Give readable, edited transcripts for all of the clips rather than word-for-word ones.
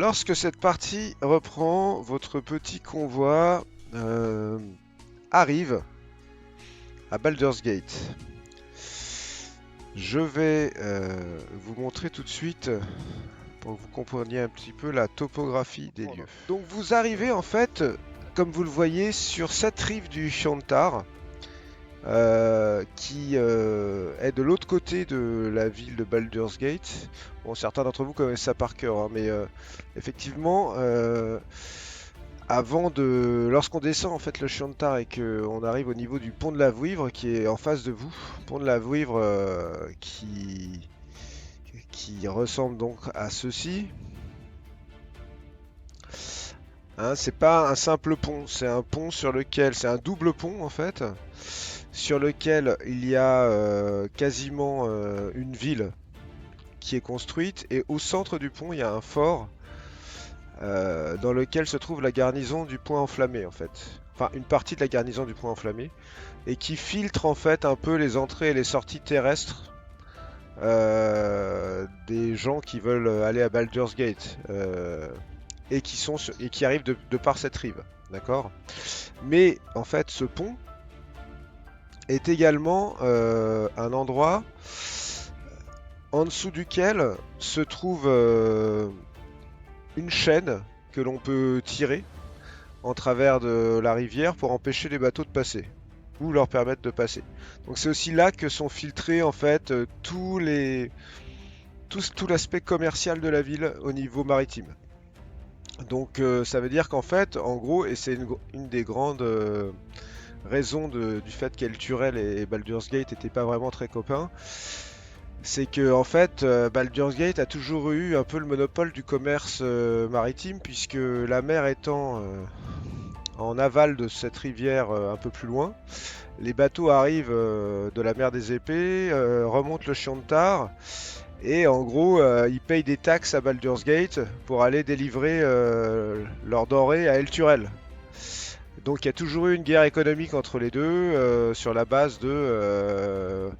Lorsque cette partie reprend, votre petit convoi arrive à Baldur's Gate. Je vais vous montrer tout de suite pour que vous compreniez un petit peu la topographie des lieux. Donc vous arrivez en fait, comme vous le voyez, sur cette rive du Chantar, qui est de l'autre côté de la ville de Baldur's Gate. Bon, certains d'entre vous connaissent ça par cœur, hein, mais effectivement, lorsqu'on descend en fait le Chantar et qu'on arrive au niveau du pont de la Vouivre qui est en face de vous, pont de la Vouivre qui ressemble donc à ceci. Hein, c'est pas un simple pont, c'est un pont sur lequel, c'est un double pont en fait, sur lequel il y a quasiment une ville qui est construite, et au centre du pont il y a un fort dans lequel se trouve la garnison du Point Enflammé en fait. Enfin, une partie de la garnison du Point Enflammé, et qui filtre en fait un peu les entrées et les sorties terrestres des gens qui veulent aller à Baldur's Gate et qui arrivent de par cette rive, d'accord. Mais en fait, ce pont est également un endroit en dessous duquel se trouve une chaîne que l'on peut tirer en travers de la rivière pour empêcher les bateaux de passer ou leur permettre de passer. Donc c'est aussi là que sont filtrés en fait tout l'aspect commercial de la ville au niveau maritime. Donc ça veut dire qu'en fait, en gros, et c'est une des grandes raisons du fait qu'Elturel et Baldur's Gate n'étaient pas vraiment très copains, c'est que en fait Baldur's Gate a toujours eu un peu le monopole du commerce maritime, puisque la mer étant en aval de cette rivière un peu plus loin, les bateaux arrivent de la mer des Épées, remontent le Chantar, et en gros ils payent des taxes à Baldur's Gate pour aller délivrer leurs denrées à Elturel. Donc il y a toujours eu une guerre économique entre les deux sur la base de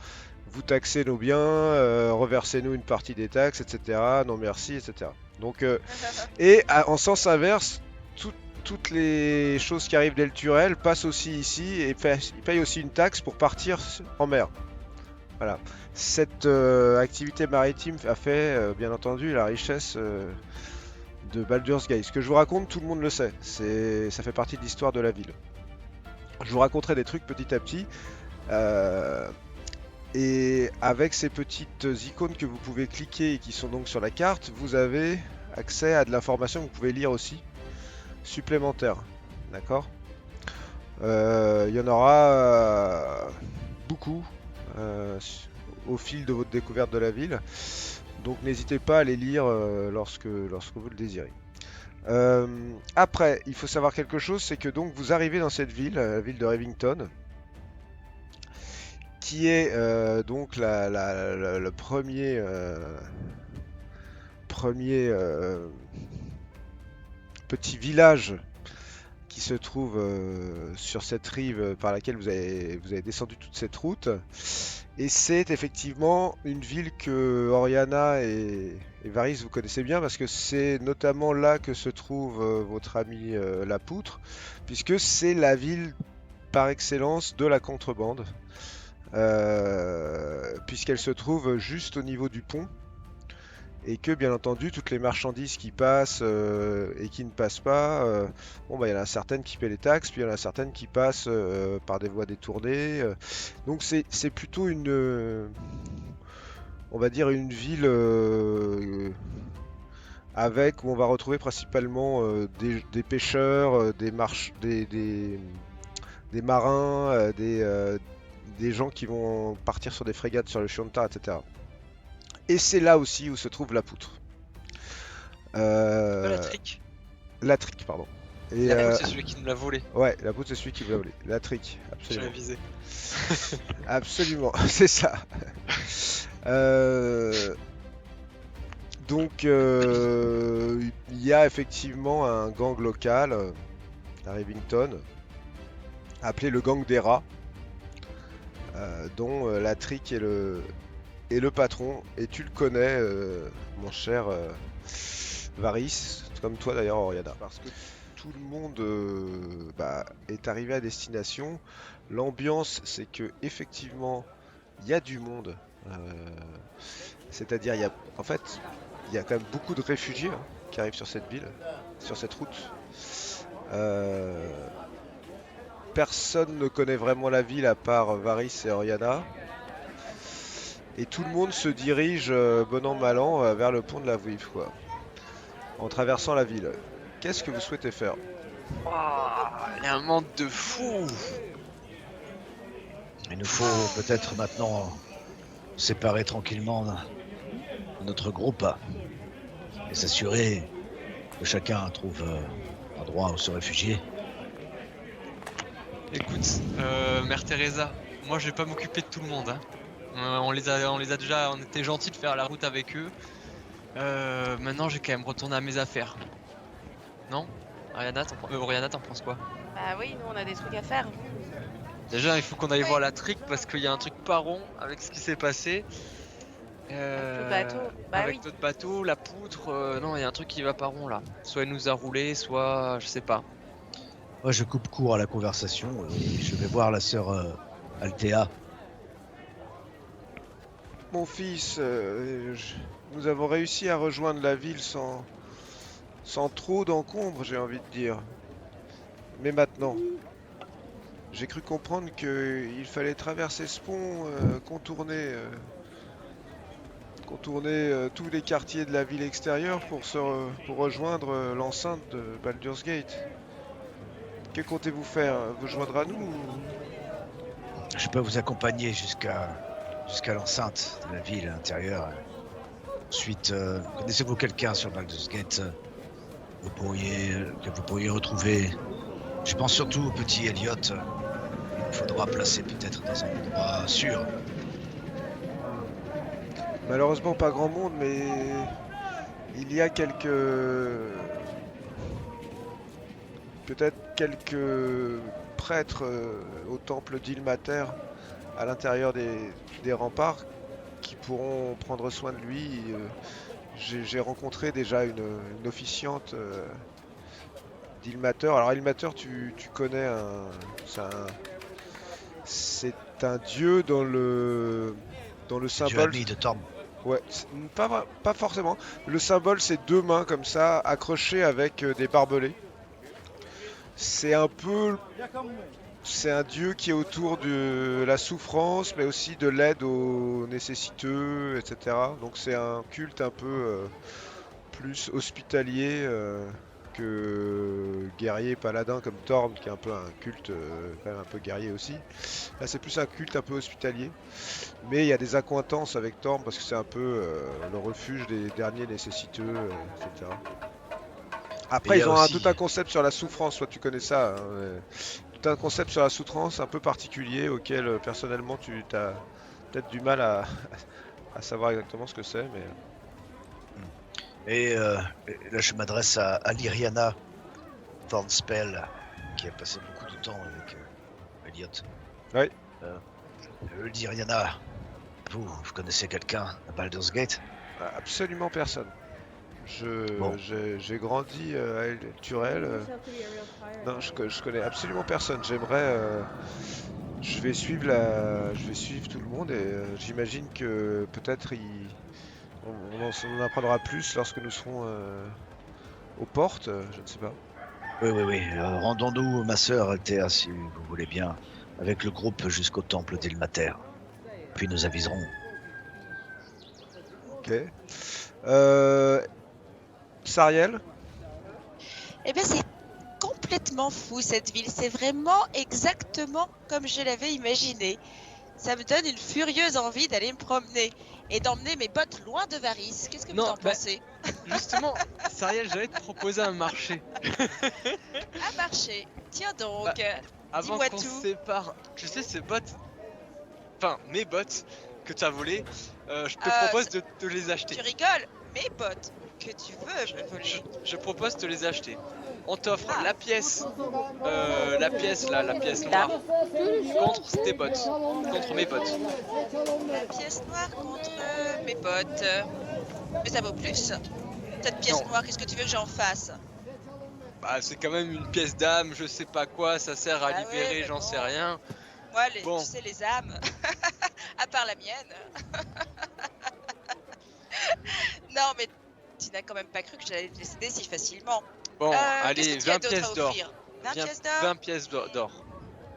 vous taxez nos biens, reversez-nous une partie des taxes, etc. Non merci, etc. Donc, en sens inverse, toutes les choses qui arrivent d'Elturel passent aussi ici et ils payent aussi une taxe pour partir en mer. Voilà. Cette activité maritime a fait, bien entendu, la richesse de Baldur's Gate. Ce que je vous raconte, tout le monde le sait. Ça fait partie de l'histoire de la ville. Je vous raconterai des trucs petit à petit. Et avec ces petites icônes que vous pouvez cliquer et qui sont donc sur la carte, vous avez accès à de l'information que vous pouvez lire aussi, supplémentaire. D'accord. Il y en aura beaucoup au fil de votre découverte de la ville. Donc n'hésitez pas à les lire lorsque vous le désirez. Après, il faut savoir quelque chose, c'est que donc vous arrivez dans cette ville, la ville de Rivington, qui est donc le premier petit village qui se trouve sur cette rive par laquelle vous avez descendu toute cette route. Et c'est effectivement une ville que Oriana et Varys vous connaissez bien, parce que c'est notamment là que se trouve votre ami la Poutre, puisque c'est la ville par excellence de la contrebande. Puisqu'elle se trouve juste au niveau du pont, et que bien entendu toutes les marchandises qui passent et qui ne passent pas, bon bah il y en a certaines qui paient les taxes, puis il y en a certaines qui passent par des voies détournées, donc c'est plutôt on va dire une ville où on va retrouver principalement des pêcheurs, des marins, des gens qui vont partir sur des frégates sur le Chantar, etc. Et c'est là aussi où se trouve la poutre. La trick. La trick, pardon. Et, La poutre, c'est celui qui nous l'a volé. Ouais, la poutre, c'est celui qui l'a volé. La trick, J'ai absolument. révisé. Absolument, c'est ça. Donc, il y a effectivement un gang local à Rivington, appelé le gang des rats, dont la trick est le patron, et tu le connais, mon cher Varys, comme toi d'ailleurs, Oriana. Parce que tout le monde est arrivé à destination. L'ambiance, c'est que effectivement, il y a du monde. Euh, C'est-à-dire, en fait, il y a quand même beaucoup de réfugiés hein, qui arrivent sur cette ville, sur cette route. Euh, Personne ne connaît vraiment la ville à part Varys et Oriana. Et tout le monde se dirige, bon an mal an, vers le pont de la Vouivre, quoi, en traversant la ville. Qu'est-ce que vous souhaitez faire? Ouah, il y a un monde de fou. Il nous faut peut-être maintenant séparer tranquillement notre groupe et s'assurer que chacun trouve un endroit où se réfugier. Écoute, Mère Teresa, moi je vais pas m'occuper de tout le monde. Hein. On les a déjà, on était gentils de faire la route avec eux. Maintenant, j'ai quand même retourné à mes affaires. Non? Oriana, t'en penses quoi? Bah oui, nous on a des trucs à faire. Déjà, il faut qu'on aille voir la trique parce qu'il y a un truc pas rond avec ce qui s'est passé. Avec le bateau, bah avec oui. notre bateau, la poutre, non, il y a un truc qui va pas rond là. Soit elle nous a roulé, soit je sais pas. Moi, je coupe court à la conversation et je vais voir la sœur Althea. Mon fils, nous avons réussi à rejoindre la ville sans trop d'encombre, j'ai envie de dire. Mais maintenant, j'ai cru comprendre qu'il fallait traverser ce pont, contourner tous les quartiers de la ville extérieure pour rejoindre l'enceinte de Baldur's Gate. Que comptez-vous faire? Vous joindre à nous Je peux vous accompagner jusqu'à l'enceinte de la ville intérieure. Ensuite, connaissez-vous quelqu'un sur Baldur's Gate que vous pourriez retrouver? Je pense surtout au petit Elliot. Il nous faudra placer peut-être dans un endroit sûr. Malheureusement pas grand monde, mais il y a peut-être quelques prêtres au temple d'Ilmater à l'intérieur des remparts qui pourront prendre soin de lui. J'ai rencontré déjà une officiante d'Ilmater. Alors Ilmater, tu connais, c'est un dieu dans le Dieu symbole. ami de Torm. Ouais, pas forcément. Le symbole, c'est deux mains comme ça, accrochées avec des barbelés. C'est un peu, c'est un dieu qui est autour de la souffrance, mais aussi de l'aide aux nécessiteux, etc. Donc c'est un culte un peu plus hospitalier que guerrier paladin comme Thorn, qui est un peu un culte quand même un peu guerrier aussi. Là, c'est plus un culte un peu hospitalier. Mais il y a des accointances avec Thorn parce que c'est un peu le refuge des derniers nécessiteux, etc. Après, ils ont tout un concept sur la souffrance, toi tu connais ça, hein, tout un concept sur la souffrance un peu particulier auquel personnellement tu as peut-être du mal à, à savoir exactement ce que c'est, mais... Et là, je m'adresse à Lyriana Thornspell, qui a passé beaucoup de temps avec Elliot. Oui. Lyriana, vous connaissez quelqu'un à Baldur's Gate? Absolument personne. J'ai grandi à El Turel. Non, je connais absolument personne. Je vais suivre tout le monde et j'imagine que peut-être on en apprendra plus lorsque nous serons aux portes. Je ne sais pas. Oui. Rendons-nous, ma sœur Althea, si vous voulez bien, avec le groupe jusqu'au temple d'Ilmater. Puis nous aviserons. Ok. Sariel? Eh bien, c'est complètement fou cette ville. C'est vraiment exactement comme je l'avais imaginé. Ça me donne une furieuse envie d'aller me promener et d'emmener mes bottes loin de Varys. Qu'est-ce que vous en pensez? Justement, Sariel, j'allais te proposer un marché. Un marché. Tiens donc, Avant dis-moi qu'on tout. se sépare, tu sais ces bottes, enfin mes bottes que tu as volées, je te propose de te les acheter. Tu rigoles? Mes bottes que tu veux me voler. Je propose de te les acheter. On t'offre la pièce noire contre tes bottes, contre mes bottes. La pièce noire contre mes bottes. Mais ça vaut plus. Cette pièce Non. noire, qu'est-ce que tu veux que j'en fasse? Bah, c'est quand même une pièce d'âme, je sais pas quoi, ça sert à Ah ouais, libérer, mais j'en sais bon. rien. Moi, Bon. tu sais, les âmes, à part la mienne. Non, mais tu n'as quand même pas cru que j'allais te décéder si facilement. Bon, Qu'est-ce allez, que tu as 20 d'autre à pièces d'or. offrir? 20 20 pièces d'or? 20 pièces d'or.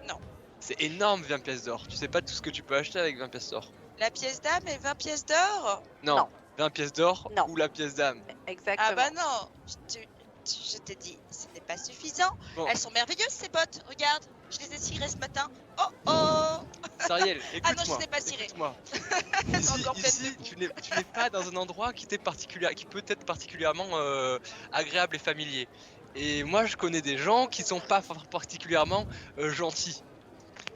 Non. C'est énorme, 20 pièces d'or. Tu sais pas tout ce que tu peux acheter avec 20 pièces d'or. La pièce d'âme et 20 pièces d'or? Non, Non. 20 pièces d'or Non. ou la pièce d'âme. Exactement. Ah bah non, je t'ai dit, ce n'est pas suffisant. Bon, Elles sont merveilleuses ces bottes, regarde, je les ai cirées ce matin. Oh oh. Sariel, Ah non, je écoute-moi. les ai pas cirées. Écoute-moi. Elles sont encore pleines Ici, de boue. tu n'es pas dans un endroit qui peut être particulièrement agréable et familier. Et moi, je connais des gens qui sont pas particulièrement gentils.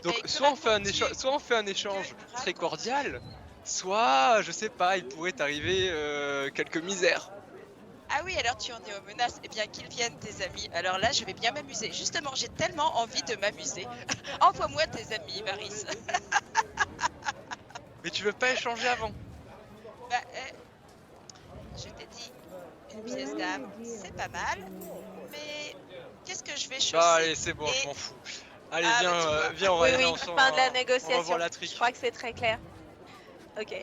Donc, Mais que soit on fait un racontes-tu? échange Que très racontes-tu? cordial, soit, je sais pas, il pourrait t'arriver quelques misères. Ah oui, alors tu en es aux menaces. Eh bien, qu'ils viennent tes amis. Alors là, je vais bien m'amuser. Justement, j'ai tellement envie de m'amuser. Envoie-moi tes amis, Varys. Mais tu veux pas échanger avant? Bah, je t'ai dit, une pièce d'âme, c'est pas mal. Mais qu'est-ce que je vais chausser? Bah allez, c'est bon, Et- je m'en fous. Allez, Ah, viens, bah, tu vois. viens, on Oui, va, oui, on s'en fin de la va- on va négociation. voir la Je trique. crois que c'est très clair. Ok.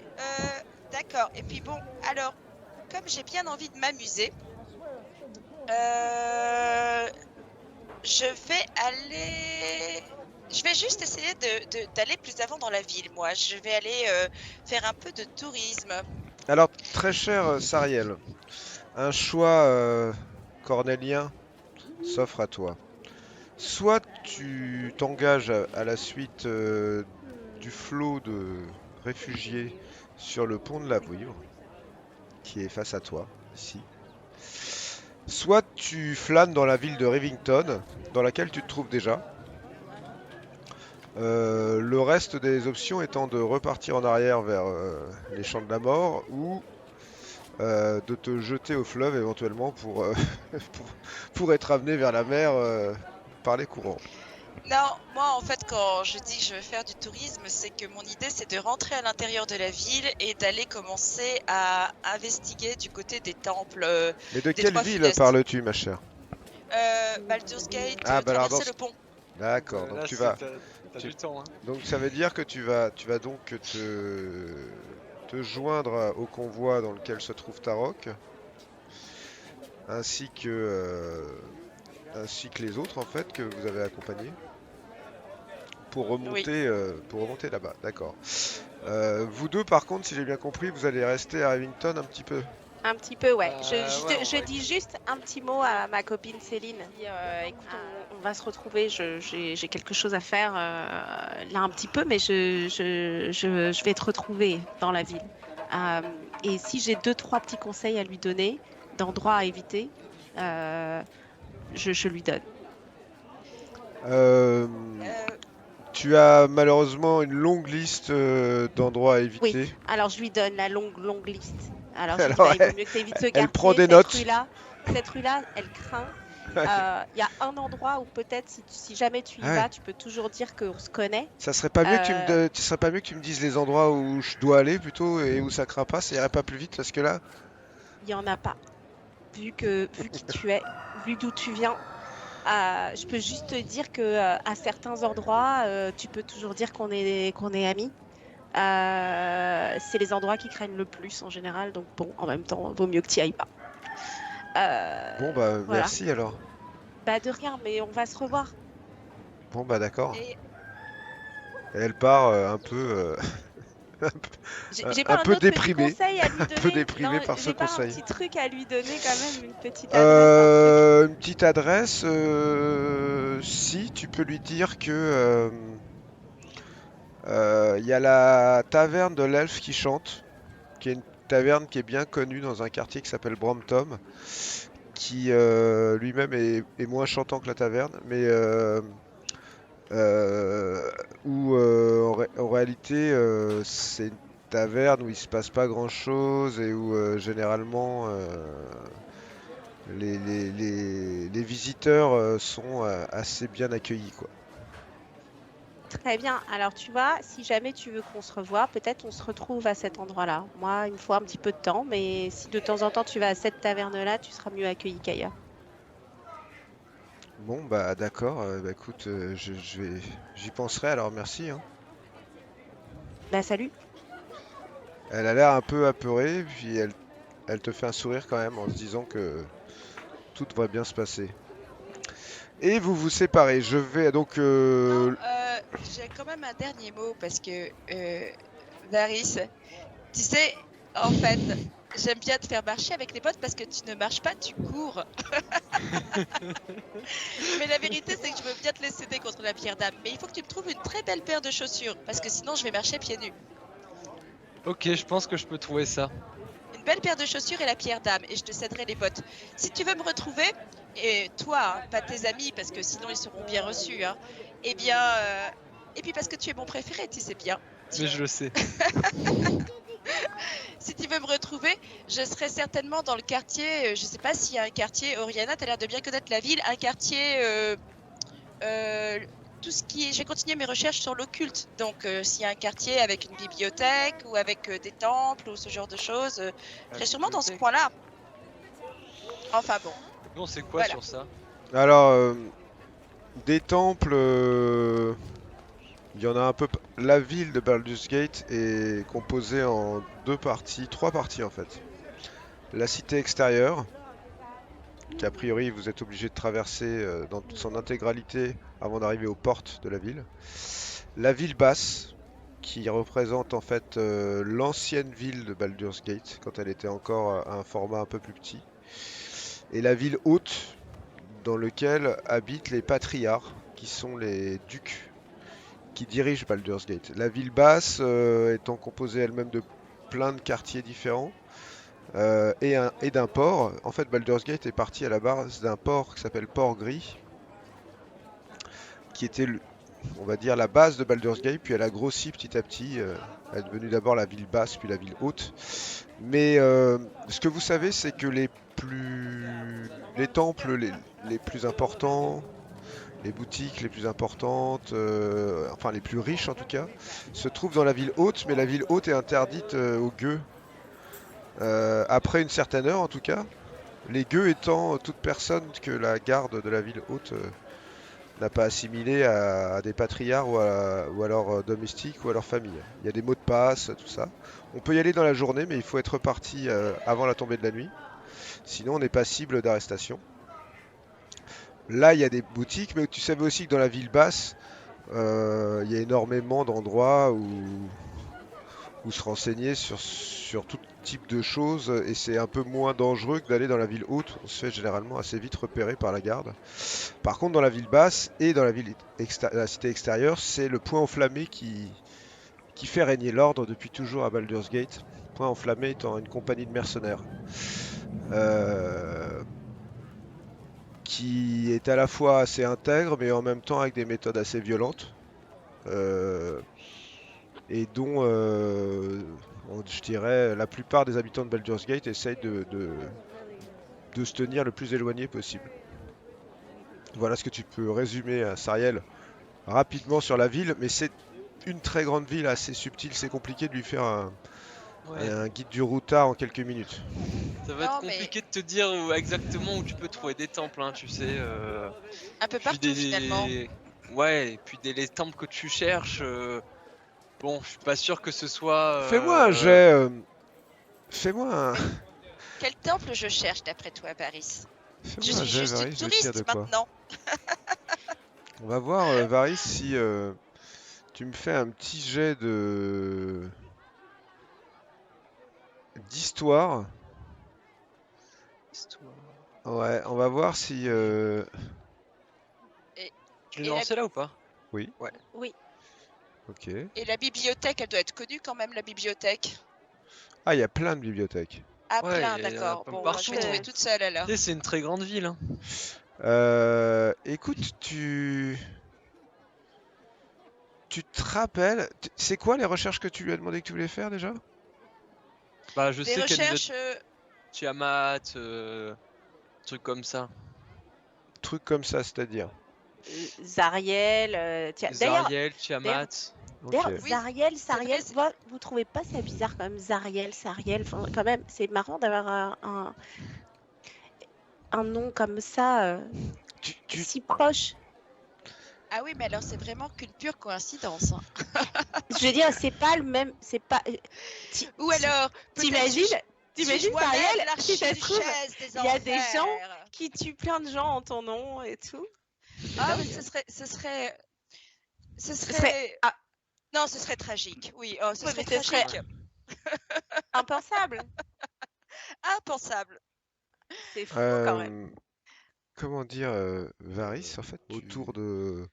D'accord. Et puis bon, alors, comme j'ai bien envie de m'amuser, je vais juste essayer d'aller plus avant dans la ville, moi. Je vais aller faire un peu de tourisme. Alors, très cher Sariel, un choix cornélien s'offre à toi. Soit tu t'engages à la suite du flot de réfugiés sur le pont de la Vouivre, qui est face à toi, ici. Soit tu flânes dans la ville de Rivington, dans laquelle tu te trouves déjà. Le reste des options étant de repartir en arrière vers les champs de la mort ou de te jeter au fleuve éventuellement pour être amené vers la mer par les courants. Non, moi en fait quand je dis que je veux faire du tourisme, c'est que mon idée c'est de rentrer à l'intérieur de la ville et d'aller commencer à investiguer du côté des temples. Mais de Des quelle trois ville funestes. parles-tu, ma chère? Baldur's Gate, Ah, bah alors traverser dans le pont. D'accord, donc Là, tu vas. t'as tu- du temps, hein. Donc ça veut dire que tu vas donc te joindre au convoi dans lequel se trouve Tarok, ainsi que les autres en fait que vous avez accompagnés pour remonter là-bas. D'accord. Vous deux, par contre, si j'ai bien compris, vous allez rester à Rivington un petit peu. Un petit peu, ouais. Ouais, Je on va dis juste un petit mot à ma copine Céline. Écoute, on va se retrouver. J'ai quelque chose à faire là un petit peu, mais je vais te retrouver dans la ville. Et si j'ai 2-3 petits conseils à lui donner, d'endroits à éviter, je lui donne. Euh, Tu as malheureusement une longue liste d'endroits à éviter. Oui, alors je lui donne la longue liste. Alors je lui dis, Alors, bah, il vaut mieux que tu évites ce quartier, prend des cette notes. Cette rue-là, elle craint. Il y a un endroit où peut-être si jamais tu y Ah ouais. vas, tu peux toujours dire qu'on se connaît. Ça serait pas mieux que tu me dises les endroits où je dois aller plutôt et où ça craint pas, ça irait pas plus vite parce que là. Il n'y en a pas. Vu qui tu es, vu d'où tu viens, je peux juste te dire que à certains endroits, tu peux toujours dire qu'on est amis. C'est les endroits qui craignent le plus en général, donc bon, en même temps, vaut mieux que tu n'y ailles pas. Bon bah voilà. merci alors. Bah de rien, mais on va se revoir. Bon bah d'accord. Et Et elle part un peu J'ai pas un un peu autre petit déprimé. conseil à lui donner. Un peu déprimé Non, par ce j'ai pas conseil. un petit truc à lui donner quand même, une petite adresse, un Une petite adresse, si tu peux lui dire que il y a la taverne de l'elfe qui chante, qui est une taverne qui est bien connue dans un quartier qui s'appelle Brompton, qui lui-même est moins chantant que la taverne, mais où en réalité c'est une taverne où il se passe pas grand-chose et où généralement les visiteurs sont assez bien accueillis, quoi. Très bien. Alors, tu vois, si jamais tu veux qu'on se revoie, peut-être on se retrouve à cet endroit-là. Moi, il me faut un petit peu de temps, mais si de temps en temps tu vas à cette taverne-là, tu seras mieux accueilli qu'ailleurs. Bon, bah d'accord, bah écoute, j'y penserai alors, merci, hein. Bah, salut. Elle a l'air un peu apeurée, puis elle te fait un sourire quand même en se disant que tout devrait bien se passer. Et vous vous séparez. Je vais donc. Non, j'ai quand même un dernier mot parce que Varys, tu sais, en fait, j'aime bien te faire marcher avec les bottes parce que tu ne marches pas, tu cours. Mais la vérité, c'est que je veux bien te laisser céder contre la pierre d'âme. Mais il faut que tu me trouves une très belle paire de chaussures parce que sinon je vais marcher pieds nus. Ok, je pense que je peux trouver ça. Une belle paire de chaussures et la pierre d'âme et je te céderai les bottes. Si tu veux me retrouver, et toi, hein, pas tes amis parce que sinon ils seront bien reçus, hein, eh bien, et puis parce que tu es mon préféré, tu sais bien. Mais je le sais. Si tu veux me retrouver, je serai certainement dans le quartier, je sais pas s'il y a un quartier, Oriana, tu as l'air de bien connaître la ville, un quartier, tout ce qui est, je vais continuer mes recherches sur l'occulte, donc s'il y a un quartier avec une bibliothèque ou avec des temples ou ce genre de choses, je serai sûrement dans ce coin-là. Enfin bon, Non, c'est quoi Voilà. sur ça? Alors, des temples. Il y en a un peu. La ville de Baldur's Gate est composée en deux parties, trois parties en fait. La cité extérieure, qu'a priori vous êtes obligé de traverser dans toute son intégralité avant d'arriver aux portes de la ville. La ville basse, qui représente en fait l'ancienne ville de Baldur's Gate, quand elle était encore à un format un peu plus petit. Et la ville haute, dans lequel habitent les patriarches, qui sont les ducs qui dirigent Baldur's Gate. La ville basse étant composée elle-même de plein de quartiers différents et d'un port. En fait, Baldur's Gate est parti à la base d'un port qui s'appelle Port Gris, qui était, on va dire, la base de Baldur's Gate, puis elle a grossi petit à petit. Elle est devenue d'abord la ville basse, puis la ville haute. Mais ce que vous savez, c'est que les temples les plus importants, les boutiques les plus importantes, enfin les plus riches en tout cas, se trouvent dans la ville haute, mais la ville haute est interdite aux gueux. Après une certaine heure en tout cas, les gueux étant toute personne que la garde de la ville haute n'a pas assimilé à des patriarches ou à leurs domestiques ou à leur famille. Il y a des mots de passe, tout ça. On peut y aller dans la journée, mais il faut être parti avant la tombée de la nuit. Sinon, on est passible d'arrestation. Là, il y a des boutiques, mais tu savais aussi que dans la ville basse, il y a énormément d'endroits où se renseigner sur tout type de choses et c'est un peu moins dangereux que d'aller dans la ville haute. On se fait généralement assez vite repérer par la garde. Par contre, dans la ville basse et dans la cité extérieure, c'est le point enflammé qui fait régner l'ordre depuis toujours à Baldur's Gate. Point enflammé étant une compagnie de mercenaires. Qui est à la fois assez intègre mais en même temps avec des méthodes assez violentes et dont je dirais la plupart des habitants de Baldur's Gate essayent de se tenir le plus éloigné possible. Voilà ce que tu peux résumer à Sariel rapidement sur la ville, mais c'est une très grande ville assez subtile, c'est compliqué de lui faire un guide du routard en quelques minutes. Ça va être compliqué de te dire exactement où tu peux trouver des temples, hein, tu sais. un peu partout finalement. Ouais, et puis les temples que tu cherches, bon, je suis pas sûr que ce soit. Fais-moi un jet. Fais-moi un. Quel temple je cherche d'après toi, Varys? Je Fais-moi un suis jet, juste Varys, une je vais essayer de touriste quoi. maintenant. On va voir, Varys, si tu me fais un petit jet d'histoire. Ouais, on va voir si. Je l'ai lancé là ou pas? Oui. Ouais. Oui. Ok. Et la bibliothèque, elle doit être connue quand même, la bibliothèque. Ah, il y a plein de bibliothèques. Ah, Ouais, plein, il y a d'accord. un peu Bon, partout, je vais trouver hein. toute seule alors. Tu sais, c'est une très grande ville. Hein. Écoute, tu te rappelles. C'est quoi les recherches que tu lui as demandé que tu voulais faire déjà? Bah, je Des sais qu'elle nous a recherches. Tiamat, trucs comme ça. Truc comme ça, c'est-à-dire. Zariel. D'ailleurs, Zariel, Tiamat. Ok. d'ailleurs, Oui, Zariel, Sariel, vrai, vous trouvez pas ça bizarre quand même, Zariel, Sariel, enfin, quand même, c'est marrant d'avoir un nom comme ça, Tu- si proche. Ah oui, mais alors c'est vraiment qu'une pure coïncidence, hein. Je veux dire, c'est pas le même, c'est pas. Ou alors, peut-être T'imagines, suis-je moi-même Sariel, si ça se trouve, l'archiduchesse des il y a des gens enfers. qui tuent plein de gens en ton nom et tout. C'est Ah, mais dingue. ce serait, Ce serait ah, non, ce serait tragique. Oui, oh, ce ouais, serait mais ce serait tragique. impensable. Impensable. C'est fou quand même. Comment dire, Varys, en fait, autour de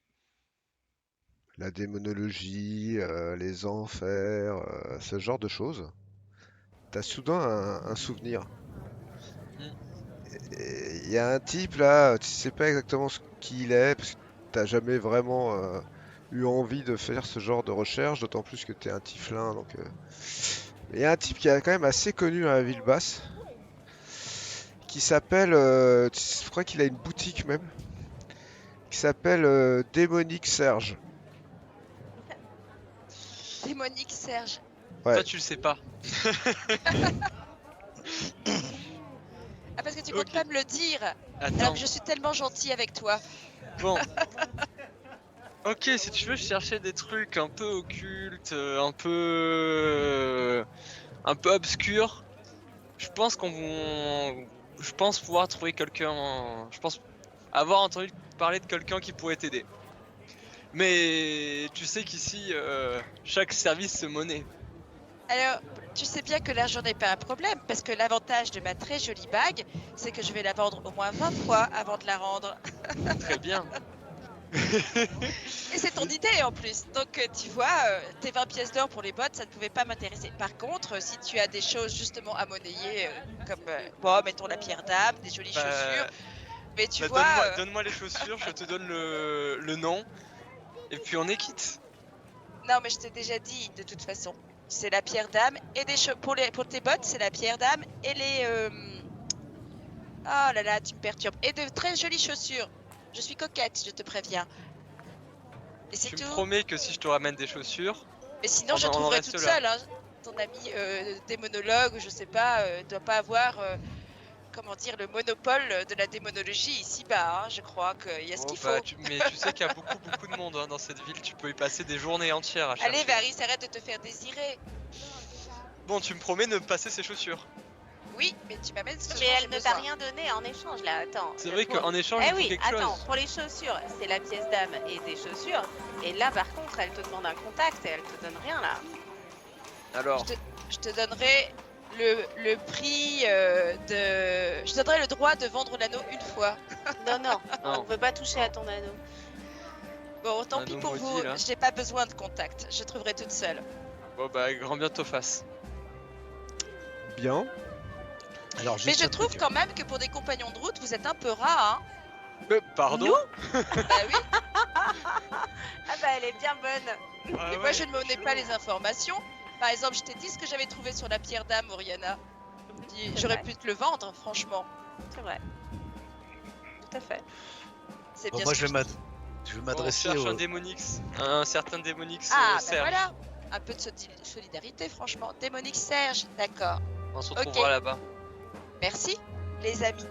la démonologie, les enfers, ce genre de choses, t'as soudain un souvenir. Mm. Et il y a un type là, tu sais pas exactement ce qu'il est, parce que t'as jamais vraiment eu envie de faire ce genre de recherche, d'autant plus que t'es un tieflin, donc... Il y a un type qui est quand même assez connu à la ville basse, qui s'appelle, je crois qu'il a une boutique même, qui s'appelle Démonique Serge. Démonique Serge. Ouais. Toi, tu le sais pas. Ah, parce que tu comptes Ok. pas me le dire. Attends. Alors que je suis tellement gentille avec toi. Bon. Ok, si tu veux chercher des trucs un peu occultes, un peu obscurs, je pense je pense pouvoir trouver quelqu'un. Je pense avoir entendu parler de quelqu'un qui pourrait t'aider. Mais tu sais qu'ici, chaque service se monnaie. Alors, tu sais bien que l'argent n'est pas un problème, parce que l'avantage de ma très jolie bague, c'est que je vais la vendre au moins 20 fois avant de la rendre. Très bien. Et c'est ton idée en plus. Donc, tu vois, tes 20 pièces d'or pour les bottes, ça ne pouvait pas m'intéresser. Par contre, si tu as des choses justement à monnayer, comme, bon, mettons la pierre d'âme, des jolies Bah, chaussures, mais tu bah, vois, donne-moi les chaussures, je te donne le nom, et puis on est quitte. non, mais je t'ai déjà dit, de toute façon. C'est la pierre d'âme et des pour tes bottes, c'est la pierre d'âme et les. Oh là là, tu me perturbes. Et de très jolies chaussures. Je suis coquette, je te préviens. Et c'est Tu tout. me promets que si je te ramène des chaussures, Mais sinon, on je en trouverai reste toute là. seule. Hein. Ton ami démonologue, je sais pas, doit pas avoir, comment dire, le monopole de la démonologie ici-bas. Hein. Je crois qu'il y a ce Oh, qu'il bah, faut. mais tu sais qu'il y a beaucoup de monde hein, dans cette ville, tu peux y passer des journées entières à chercher. Allez, Varys, arrête de te faire désirer. Bon, tu me promets de me passer ces chaussures. Oui, mais tu m'amènes ce que Mais j'ai elle ne t'a besoin. rien donné en échange là, attends. C'est vrai Pour- qu'en échange, Eh il faut oui, quelque attends, chose. pour les chaussures, c'est la pièce d'âme et des chaussures. Et là, par contre, elle te demande un contact et elle te donne rien là. Alors, Je te donnerai le prix de. Je te donnerai le droit de vendre l'anneau une fois. Non, non, on Non. ne veut pas toucher à ton anneau. Bon, tant Un pis anneau pour maudit, vous, là. j'ai pas besoin de contact. Je trouverai toute seule. bon bah, grand bien te fasse. Bien. Alors, Mais juste je un trouve truc. quand même que pour des compagnons de route, vous êtes un peu rats, hein. Pardon. Nous Bah oui, Ah bah elle est bien bonne. Ah mais moi ouais, je ne menais pas les informations. Par exemple, je t'ai dit ce que j'avais trouvé sur la pierre d'âme, Oriana. C'est J'aurais vrai, pu te le vendre, franchement. c'est vrai. Tout à fait. C'est Bon, bien moi, ce je que vais On m'adresser cherche au... un Démonix, un certain Démonix Ah, bah Serge. voilà. Un peu de solidarité, franchement. Démonique Serge, d'accord. On se Ok. retrouvera là-bas. Merci, les amis.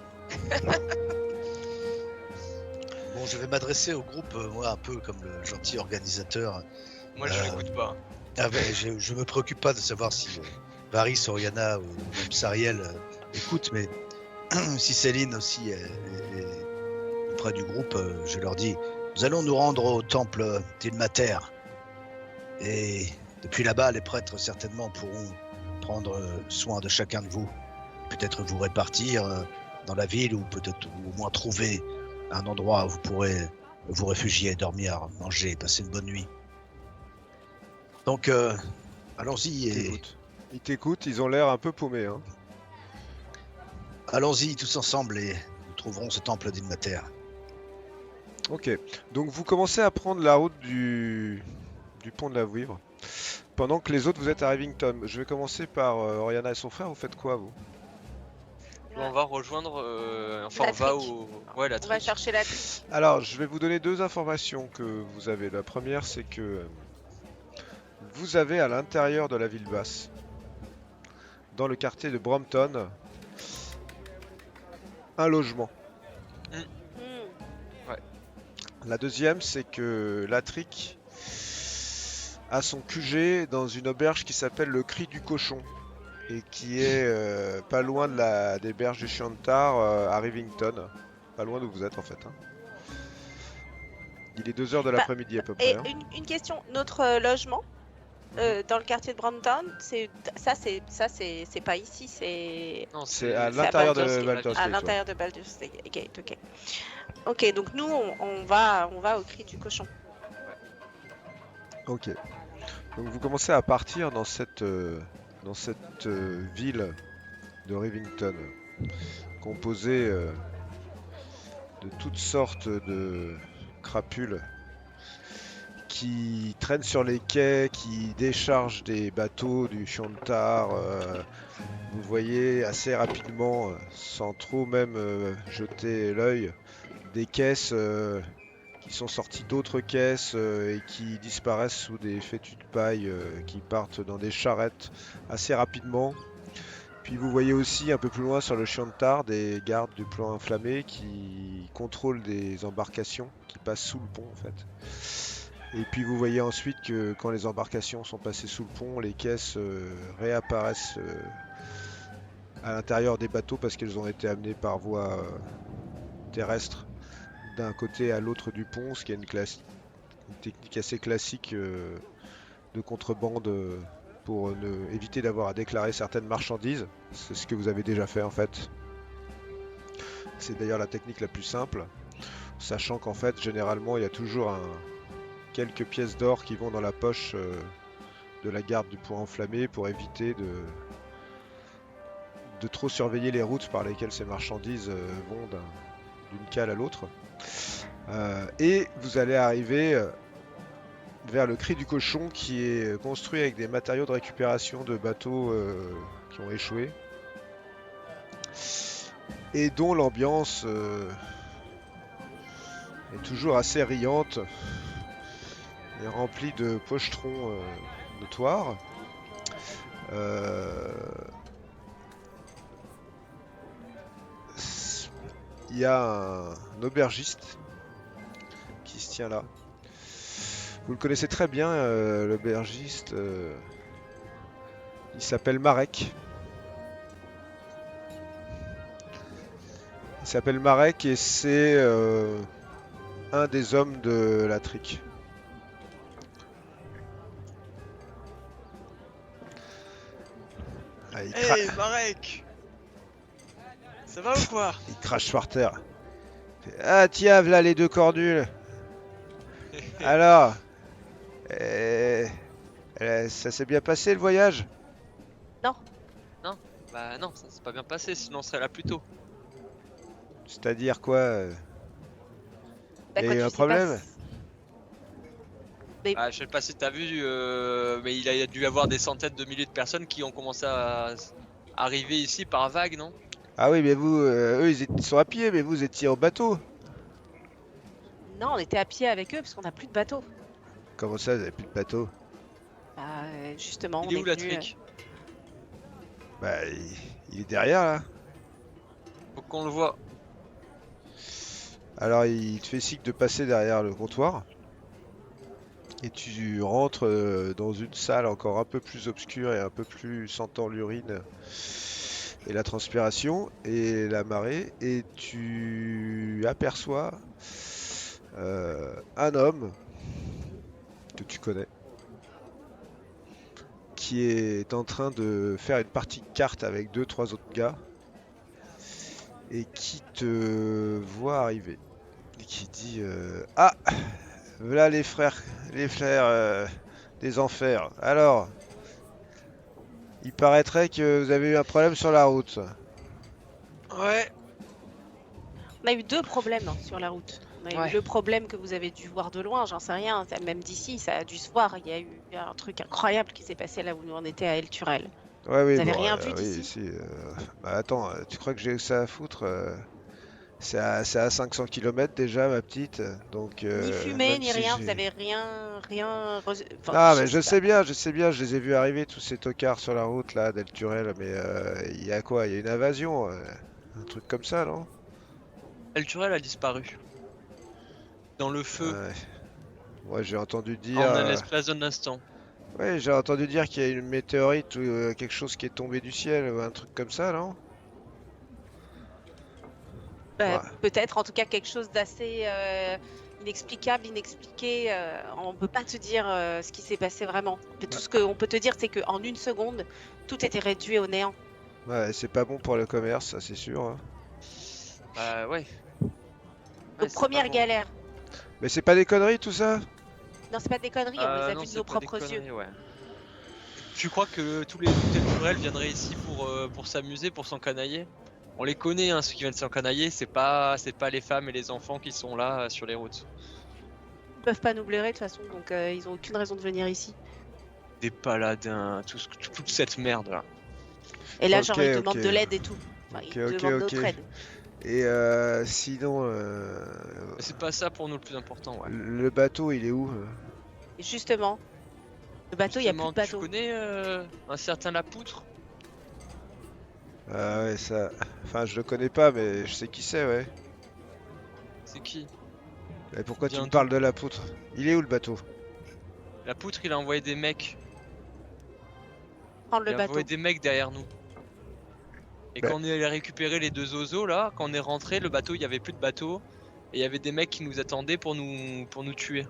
Bon, je vais m'adresser au groupe, moi, un peu comme le gentil organisateur. Moi, je l'écoute pas. Ah ben, je me préoccupe pas de savoir si Varys, Oriana ou même Sariel écoutent, mais si Céline aussi est auprès du groupe, je leur dis, nous allons nous rendre au temple d'Ilmater. Et depuis là-bas, les prêtres certainement pourront prendre soin de chacun de vous. Peut-être vous répartir dans la ville ou peut-être au moins trouver un endroit où vous pourrez vous réfugier, dormir, manger, passer une bonne nuit. Donc, allons-y et Ils t'écoutent, ils ont l'air un peu paumés. Hein. allons-y tous ensemble et nous trouverons ce temple d'Ilmater. Ok, donc vous commencez à prendre la route du pont de la Vouivre, pendant que les autres vous êtes à Rivington. Je vais commencer par Oriana et son frère, vous faites quoi vous? On va rejoindre. Enfin, La on va fric. au Ouais, la On va trique. chercher la trique. Alors, je vais vous donner deux informations que vous avez. La première, c'est que vous avez à l'intérieur de la ville basse, dans le quartier de Brompton, un logement. Hmm. La deuxième, c'est que Latrick a son QG dans une auberge qui s'appelle le Cri du Cochon et qui est pas loin des berges du Chiantar à Rivington. Pas loin d'où vous êtes en fait. Hein. Il est 2h de Bah, l'après-midi à peu Et près. Hein. une question, notre logement dans le quartier de Brompton, c'est pas ici, c'est Non, C'est à à l'intérieur de Baldur's Gate. Baldur's à Gate. Ouais. l'intérieur de Baldur's Gate. Ok. Ok, donc nous on va au cri du cochon. Ok. Donc vous commencez à partir dans cette ville de Rivington, composée de toutes sortes de crapules qui traînent sur les quais, qui déchargent des bateaux du Chiantar. Vous voyez assez rapidement, sans trop même jeter l'œil, des caisses qui sont sorties d'autres caisses et qui disparaissent sous des fétus de paille qui partent dans des charrettes assez rapidement. Puis vous voyez aussi un peu plus loin sur le Chiantar des gardes du plan inflammé qui contrôlent des embarcations qui passent sous le pont en fait. Et puis vous voyez ensuite que quand les embarcations sont passées sous le pont, les caisses réapparaissent à l'intérieur des bateaux parce qu'elles ont été amenées par voie terrestre d'un côté à l'autre du pont, ce qui est une technique assez classique de contrebande pour éviter d'avoir à déclarer certaines marchandises. C'est ce que vous avez déjà fait en fait. C'est d'ailleurs la technique la plus simple, sachant qu'en fait généralement il y a toujours quelques pièces d'or qui vont dans la poche de la garde du pont enflammé pour éviter de trop surveiller les routes par lesquelles ces marchandises vont d'une cale à l'autre. Et vous allez arriver vers le Cri du Cochon qui est construit avec des matériaux de récupération de bateaux qui ont échoué et dont l'ambiance est toujours assez riante et remplie de pochetrons notoires. Il y a un aubergiste qui se tient là. Vous le connaissez très bien, l'aubergiste. Il s'appelle Marek. Il s'appelle Marek et c'est un des hommes de la trique. Ah, Hey Marek, ça va ou quoi? il crache par terre. Il fait, ah tiens, voilà les deux cornules. Alors, ça s'est bien passé le voyage? Bah non, ça s'est pas bien passé, sinon on serait là plus tôt. C'est-à-dire quoi Bah, Il y a quoi, eu tu un sais problème? Ah, je sais pas si t'as vu, mais il a dû y avoir des centaines de milliers de personnes qui ont commencé à arriver ici par vague, non? Ah oui, mais vous, eux, ils sont à pied, mais vous étiez au bateau. Non, on était à pied avec eux parce qu'on n'a plus de bateau. Comment ça, vous avez plus de bateau? Bah, justement, Il est on où la venu, trique? Bah, il est derrière là. Faut qu'on le voit. Alors, il te fait signe de passer derrière le comptoir. Et tu rentres dans une salle encore un peu plus obscure et un peu plus sentant l'urine et la transpiration et la marée. Et tu aperçois un homme que tu connais qui est en train de faire une partie de cartes avec 2-3 autres gars et qui te voit arriver et qui dit ah, voilà les frères des enfers. Alors, il paraîtrait que vous avez eu un problème sur la route. Ouais. On a eu deux problèmes sur la route. On a eu le problème que vous avez dû voir de loin, j'en sais rien. Même d'ici, ça a dû se voir. Il y a eu un truc incroyable qui s'est passé là où nous on était à El Turel. Ouais, oui, Vous avez bon, rien vu oui, d'ici? si, bah attends, tu crois que j'ai que ça à foutre C'est à 500 km déjà, ma petite. Donc, Ni fumée, même ni si rien, vous j'ai. avez rien. Enfin, Non, je mais sais pas. je sais bien, je les ai vus arriver, tous ces tocards sur la route là, d'El Turel. Mais il y a quoi? Il y a une invasion, un truc comme ça, non? El Turel a disparu. Dans le feu, Ouais. Moi, j'ai entendu dire. en un l'espace d'un instant. Ouais, j'ai entendu dire qu'il y a une météorite ou quelque chose qui est tombé du ciel ou un truc comme ça, non? Bah, Ouais. peut-être, en tout cas, quelque chose d'assez inexplicable, inexpliqué. On peut pas te dire ce qui s'est passé vraiment. Mais tout ce qu'on peut te dire, c'est qu'en une seconde, tout était réduit au néant. Ouais, c'est pas bon pour le commerce, ça c'est sûr, hein. Bah ouais. Ouais, Donc, c'est pas première bon. galère. Mais c'est pas des conneries tout ça? Non, c'est pas des conneries, on les a Non, vus de c'est nos pas des propres yeux. conneries, ouais. Tu crois que tous les culturels viendraient ici pour s'amuser, pour s'encanailler? On les connaît, hein, ceux qui viennent s'encanailler, c'est pas les femmes et les enfants qui sont là sur les routes. Ils peuvent pas nous blairer de toute façon, donc ils ont aucune raison de venir ici. Des paladins, toute cette merde là. Et là, Ok, genre, ils ok. demandent de l'aide et tout. Enfin, Ok, ils ok, demandent ok. notre aide. Et sinon, Mais c'est pas ça pour nous le plus important, ouais. le bateau il est où? Et justement, le bateau, il n'y a plus Justement, de tu bateau. connais un certain Lapoutre? Ah ouais, ça. Enfin, je le connais pas, mais je sais qui c'est, ouais. C'est qui? Mais pourquoi tu Vient me d'où? parles de la poutre? Il est où le bateau? Lapoutre, il a envoyé des mecs. Prendre Il le a envoyé bateau. des mecs derrière nous. Et Bah, quand on est allé récupérer les deux oiseaux là, quand on est rentré, le bateau, il y avait plus de bateau. Et il y avait des mecs qui nous attendaient pour nous tuer.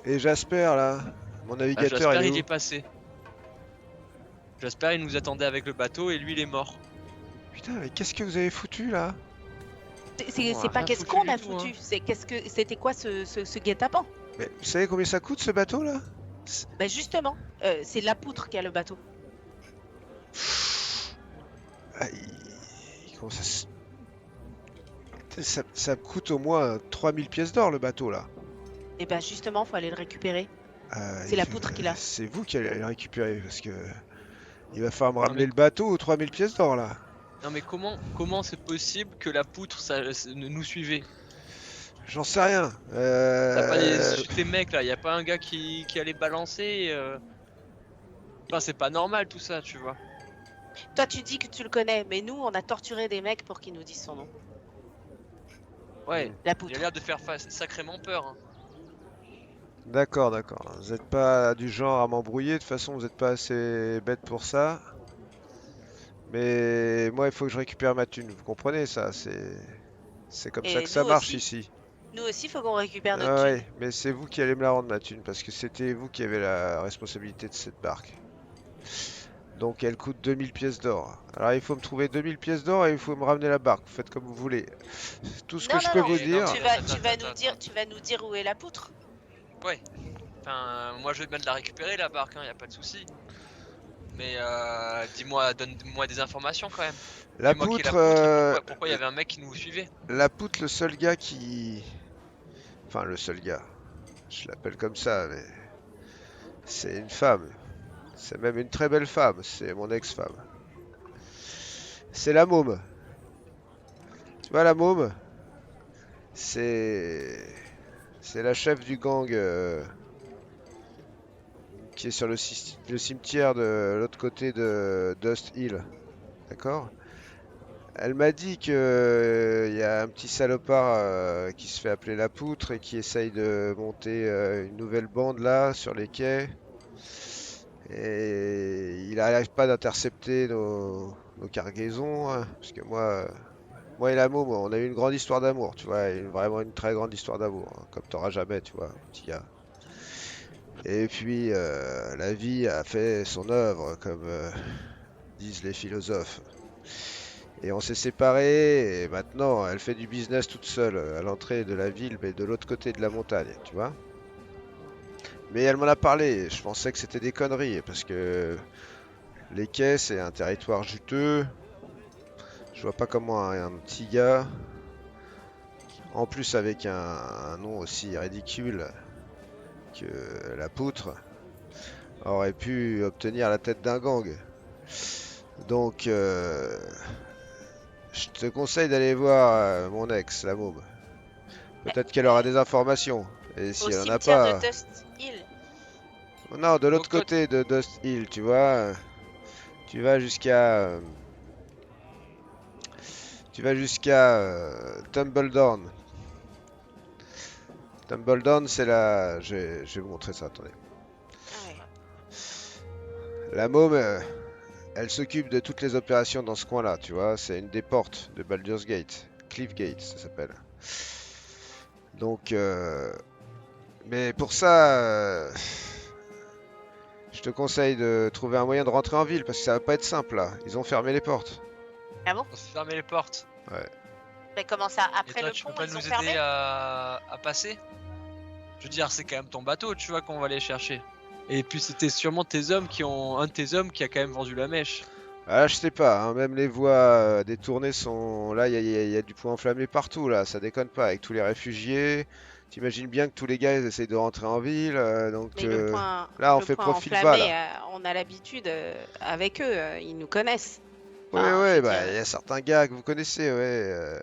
et Jasper là, mon Bah, navigateur il Jasper, est il où? est passé. Jasper, il nous attendait avec le bateau et lui, il est mort. Putain, mais qu'est-ce que vous avez foutu là? On C'est a pas rien qu'est-ce foutu qu'on du a tout, hein. foutu, c'est c'était quoi ce guet-apens? Mais vous savez combien ça coûte ce bateau là? Bah justement, c'est la poutre qui a le bateau. Ah, comment ça, ça me coûte au moins 3000 pièces d'or le bateau là. Et bah justement, faut aller le récupérer. C'est Il la faut- poutre qu'il a. C'est vous qui allez le récupérer parce que il va falloir me Non mais, ramener le bateau aux 3000 pièces d'or là. non mais comment c'est possible que la poutre nous suivait? J'en sais rien. T'as pas juste les mecs là, y a pas un gars qui allait balancer Enfin, c'est pas normal tout ça, tu vois. Toi, tu dis que tu le connais, mais nous, on a torturé des mecs pour qu'ils nous disent son nom. Ouais, La il poutre. a l'air de faire sacrément peur, hein. D'accord, d'accord. Vous n'êtes pas du genre à m'embrouiller. De toute façon, vous n'êtes pas assez bête pour ça. Mais moi, il faut que je récupère ma thune. Vous comprenez ça? C'est comme ça Et que ça nous marche aussi. ici. Nous aussi, faut qu'on récupère notre Ah thune. ouais, mais c'est vous qui allez me la rendre ma thune parce que c'était vous qui avez la responsabilité de cette barque. Donc elle coûte 2000 pièces d'or. Alors il faut me trouver 2000 pièces d'or et il faut me ramener la barque. Vous faites comme vous voulez. Tout ce que Non, je non, peux non. vous Et non, dire. mais Tu vas nous dire où est la poutre. Ouais. Enfin, moi je vais bien de la récupérer la barque, hein, y a pas de souci. Mais dis-moi, donne-moi des informations quand même. La Dis-moi qui est la poutre, poutre et pourquoi il y avait un mec qui nous suivait. la poutre, le seul gars qui, enfin le seul gars, je l'appelle comme ça, mais c'est une femme. C'est même une très belle femme. C'est mon ex-femme. C'est la môme. Tu vois la môme? C'est c'est la chef du gang qui est sur le cimetière de l'autre côté de Dust Hill. D'accord? Elle m'a dit que il y a un petit salopard qui se fait appeler la poutre et qui essaye de monter une nouvelle bande là sur les quais. Et il n'arrive pas d'intercepter nos cargaisons, hein, parce que moi et l'amour, on a eu une grande histoire d'amour, tu vois, vraiment une très grande histoire d'amour, hein, comme t'auras jamais, tu vois, petit gars. Et puis la vie a fait son œuvre, comme disent les philosophes. Et on s'est séparés, et maintenant elle fait du business toute seule à l'entrée de la ville, mais de l'autre côté de la montagne, tu vois. Mais elle m'en a parlé, je pensais que c'était des conneries, parce que les quais, c'est un territoire juteux. Je vois pas comment un petit gars, en plus avec un nom aussi ridicule que la poutre, aurait pu obtenir la tête d'un gang. Donc, Je te conseille d'aller voir mon ex, la môme. Peut-être qu'elle aura des informations. Et si Au elle en a cimetière pas... de Dust Hill. Non, de l'autre Donc toi, côté de Dust Hill, tu vois. Tu vas jusqu'à... Tu vas jusqu'à Tumbledorn. Tumbledorn, c'est la... je vais vous montrer ça, attendez. Ah ouais. La môme, elle s'occupe de toutes les opérations dans ce coin-là, tu vois. C'est une des portes de Baldur's Gate. Cliffgate, ça s'appelle. Donc, mais pour ça, je te conseille de trouver un moyen de rentrer en ville, parce que ça va pas être simple, là. Ils ont fermé les portes. Ah bon? on s'est fermé les portes. Mais comment ça? Et Après toi, le tu pont, peux pas ils ont nous fermé? aider à passer? Je veux dire, c'est quand même ton bateau, tu vois, qu'on va aller chercher. Et puis c'était sûrement tes hommes qui ont... Un de tes hommes qui a quand même vendu la mèche. Ah, je sais pas, hein, même les voies détournées sont... Là, il y a du point enflammé partout, là. Ça déconne pas, avec tous les réfugiés. T'imagines bien que tous les gars, ils essayent de rentrer en ville, donc... Mais là, on le fait point profil bas, enflammé, là. on a l'habitude avec eux, ils nous connaissent. Ouais, Enfin, je ouais, veux bah, dire, il y a certains gars que vous connaissez, ouais.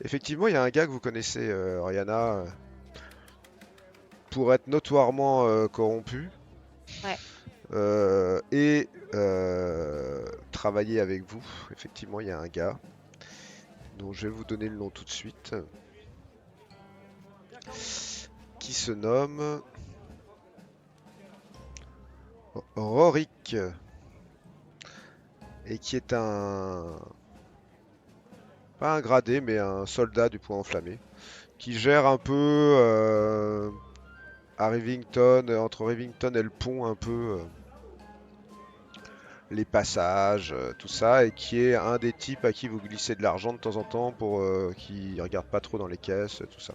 Effectivement, il y a un gars que vous connaissez, Oriana, pour être notoirement corrompu. Ouais. Et travailler avec vous. Effectivement, il y a un gars dont je vais vous donner le nom tout de suite, qui se nomme Rorik, et qui est pas un gradé, mais un soldat du point enflammé, qui gère un peu à Rivington, entre Rivington et le pont, un peu les passages, tout ça, et qui est un des types à qui vous glissez de l'argent de temps en temps pour qui regarde pas trop dans les caisses, tout ça.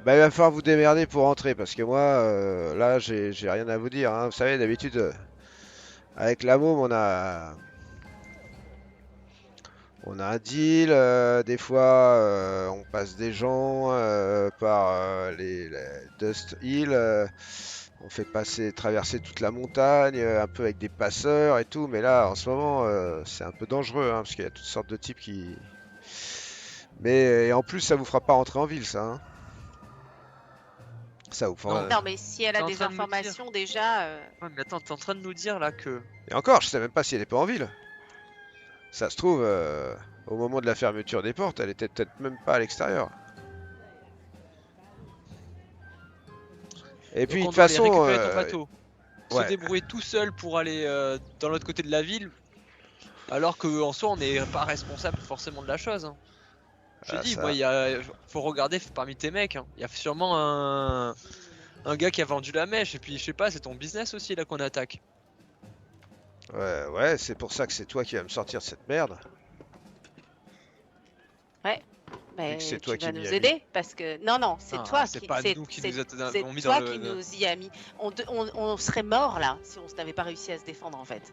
Bah, il va falloir vous démerder pour rentrer, parce que moi, là, j'ai rien à vous dire, hein. Vous savez, d'habitude, avec la môme, on a un deal, des fois, on passe des gens par les Dust Hill, on fait traverser toute la montagne, un peu avec des passeurs et tout, mais là, en ce moment, c'est un peu dangereux, hein, parce qu'il y a toutes sortes de types qui... Mais et en plus, ça vous fera pas rentrer en ville, ça, hein. Ça vous fera... Non. non, mais si elle a T'es en des train de nous dire. informations déjà, Ouais, mais attends, t'es en train de nous dire là que... Et encore, je sais même pas si elle est pas en ville. Ça se trouve, au moment de la fermeture des portes, elle était peut-être même pas à l'extérieur. Et puis, de Donc on toute doit aller façon, récupérer ton bateau. Se ouais. débrouiller tout seul pour aller dans l'autre côté de la ville. Alors qu'en soi, on n'est pas responsable forcément de la chose. Hein. Je Ah, dis, ça- moi, faut regarder parmi tes mecs. Hein. Il y a sûrement un gars qui a vendu la mèche. Et puis, je sais pas, c'est ton business aussi là qu'on attaque. ouais, c'est pour ça que c'est toi qui vas me sortir de cette merde. mais que c'est tu toi qui vas m'y nous as mis. aider parce que non, c'est Ah, toi c'est qui, pas nous qui nous c'est ont mis toi dans qui le- nous y a mis. On serait mort là si on n'avait pas réussi à se défendre en fait.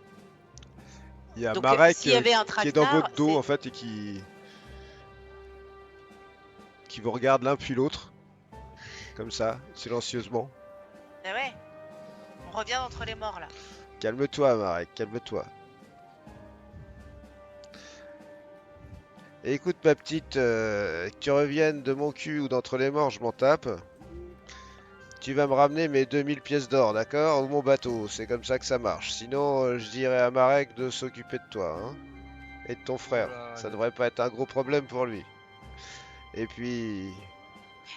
Il y a Donc, Marek s'il y avait un qui est dans traquenard, votre dos c'est- en fait et qui vous regarde l'un puis l'autre, comme ça, silencieusement. Ah ouais, on revient d'entre les morts là. Calme-toi, Marek, calme-toi. Et écoute, ma petite, que tu reviennes de mon cul ou d'entre les morts, je m'en tape. Tu vas me ramener mes 2000 pièces d'or, d'accord? Ou mon bateau, c'est comme ça que ça marche. Sinon, je dirais à Marek de s'occuper de toi, hein? Et de ton frère. Voilà, Ça devrait pas être un gros problème pour lui. Et puis...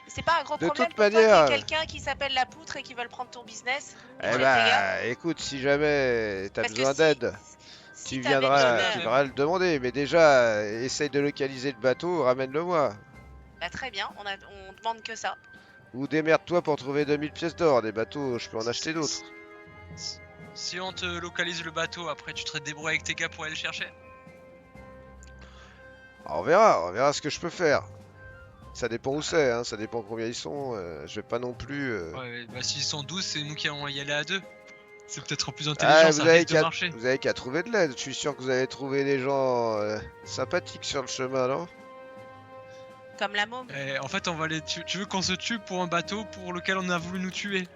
C'est pas un gros De problème toute pour toi manière, qu'il y ait quelqu'un qui s'appelle la poutre et qui veulent prendre ton business? Et Eh tu les fais gaffe. bah, écoute, si jamais t'as Parce que besoin si- d'aide, si tu t'avais viendras, donné tu un- viendras le demander. Mais déjà, essaye de localiser le bateau, ramène-le-moi. Bah, très bien, on demande que ça. Ou démerde-toi pour trouver 2000 pièces d'or. Des bateaux, je peux en acheter d'autres. Si on te localise le bateau, après tu te débrouilles avec tes gars pour aller le chercher. On verra ce que je peux faire. Ça dépend où c'est, hein, ça dépend combien ils sont. Je vais pas non plus. Ouais, bah s'ils sont 12, c'est nous qui allons y aller à deux. C'est peut-être plus Ah, intelligent, ça risque de marcher. vous avez qu'à trouver de l'aide. Je suis sûr que vous avez trouvé des gens sympathiques sur le chemin, non? Comme la môme. En fait, on va aller. Tu veux qu'on se tue pour un bateau pour lequel on a voulu nous tuer,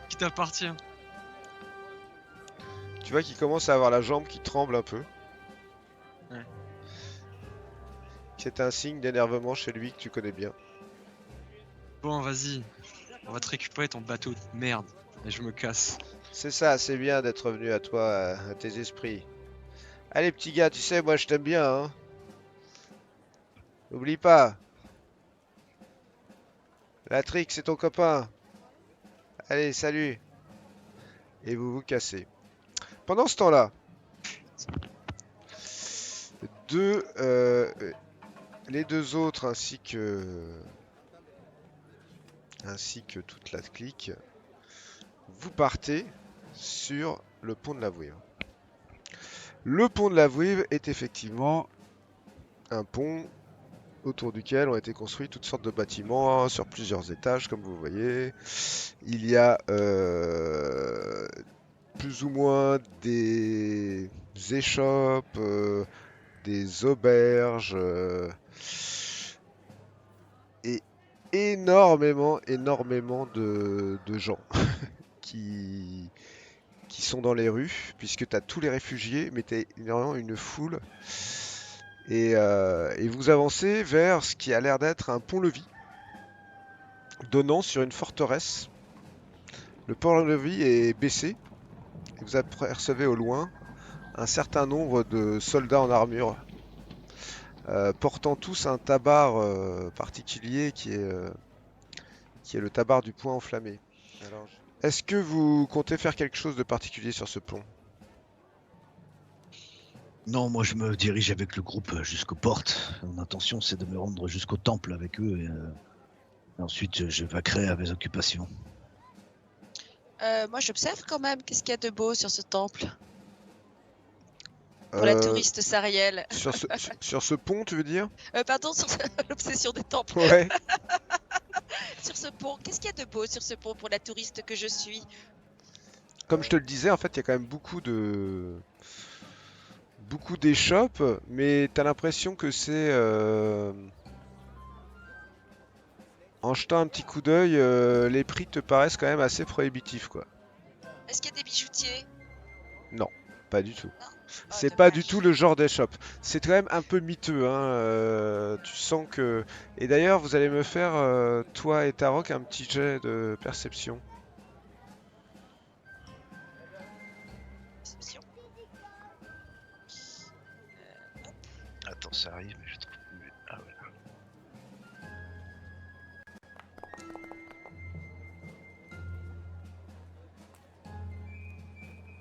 qui t'appartient. Tu vois qu'il commence à avoir la jambe qui tremble un peu. C'est un signe d'énervement chez lui que tu connais bien. Bon, vas-y. On va te récupérer ton bateau de merde. Et je me casse. C'est ça, c'est bien d'être venu à toi, à tes esprits. Allez, petit gars, tu sais, moi je t'aime bien, hein. N'oublie pas. Latrix, c'est ton copain. Allez, salut. Et vous vous cassez. Pendant ce temps-là, les deux autres ainsi que toute la clique, vous partez sur le pont de la Vouivre. Le pont de la Vouivre est effectivement un pont autour duquel ont été construits toutes sortes de bâtiments sur plusieurs étages, comme vous voyez. Il y a plus ou moins des échoppes, des auberges et énormément de gens qui sont dans les rues, puisque tu as tous les réfugiés, mais tu as énormément une foule. Et vous avancez vers ce qui a l'air d'être un pont-levis donnant sur une forteresse. Le pont-levis est baissé et vous apercevez au loin un certain nombre de soldats en armure portant tous un tabard particulier qui est le tabard du poing enflammé. Alors, est-ce que vous comptez faire quelque chose de particulier sur ce pont? Non, moi je me dirige avec le groupe jusqu'aux portes. Mon intention c'est de me rendre jusqu'au temple avec eux et ensuite je vaquerai à mes occupations. Moi, j'observe quand même qu'est-ce qu'il y a de beau sur ce temple. Pour la touriste Sariel. Sur ce pont, tu veux dire? Pardon, sur l'obsession des temples. Ouais. Sur ce pont, qu'est-ce qu'il y a de beau sur ce pont pour la touriste que je suis? Comme je te le disais, en fait, il y a quand même beaucoup d'échoppes, mais t'as l'impression que c'est en jetant un petit coup d'œil, les prix te paraissent quand même assez prohibitifs, quoi. Est-ce qu'il y a des bijoutiers? Non, pas du tout. Non. C'est Oh, pas dommage. du tout le genre d'échoppe. C'est quand même un peu miteux, hein. Tu sens que. Et d'ailleurs, vous allez me faire, toi et Tarok, un petit jet de perception. Perception. Attends, ça arrive, mais je trouve plus. Ah voilà.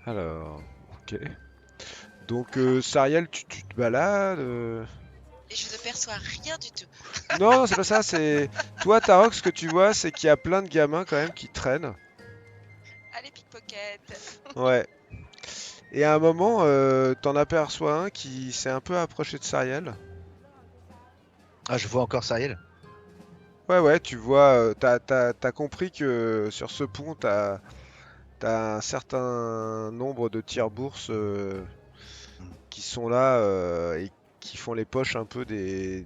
Alors, ok. Donc, Sariel, tu te balades. Et je ne perçois rien du tout. Non, c'est pas ça. C'est toi, Tarok, ce que tu vois, c'est qu'il y a plein de gamins quand même qui traînent. Allez, pickpocket. Ouais. Et à un moment, t'en aperçois un qui s'est un peu approché de Sariel. Ah, je vois encore Sariel. Ouais, tu vois, t'as compris que sur ce pont, t'as un certain nombre de tire-bourses qui sont là et qui font les poches un peu des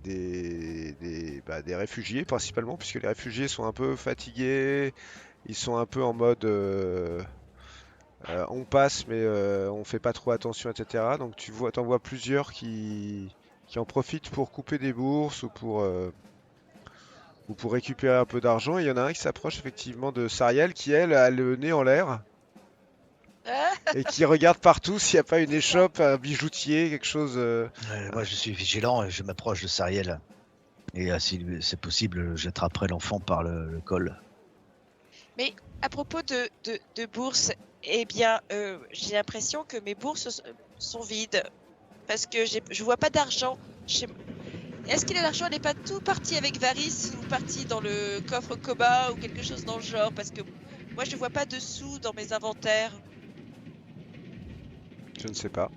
réfugiés, principalement, puisque les réfugiés sont un peu fatigués, ils sont un peu en mode on passe, mais on fait pas trop attention, etc. Donc t'en vois plusieurs qui en profitent pour couper des bourses ou pour récupérer un peu d'argent. Il y en a un qui s'approche effectivement de Sariel qui, elle, a le nez en l'air et qui regarde partout s'il n'y a pas une échoppe, un bijoutier, quelque chose. Moi je suis vigilant et je m'approche de Sariel. Et si c'est possible, j'attraperai l'enfant par le col. Mais à propos de bourses, eh bien, j'ai l'impression que mes bourses sont vides. Parce que je vois pas d'argent chez moi. Est-ce que l'argent n'est pas tout parti avec Varys ou parti dans le coffre commun ou quelque chose dans le genre? Parce que moi, je vois pas de sous dans mes inventaires. Je ne sais pas.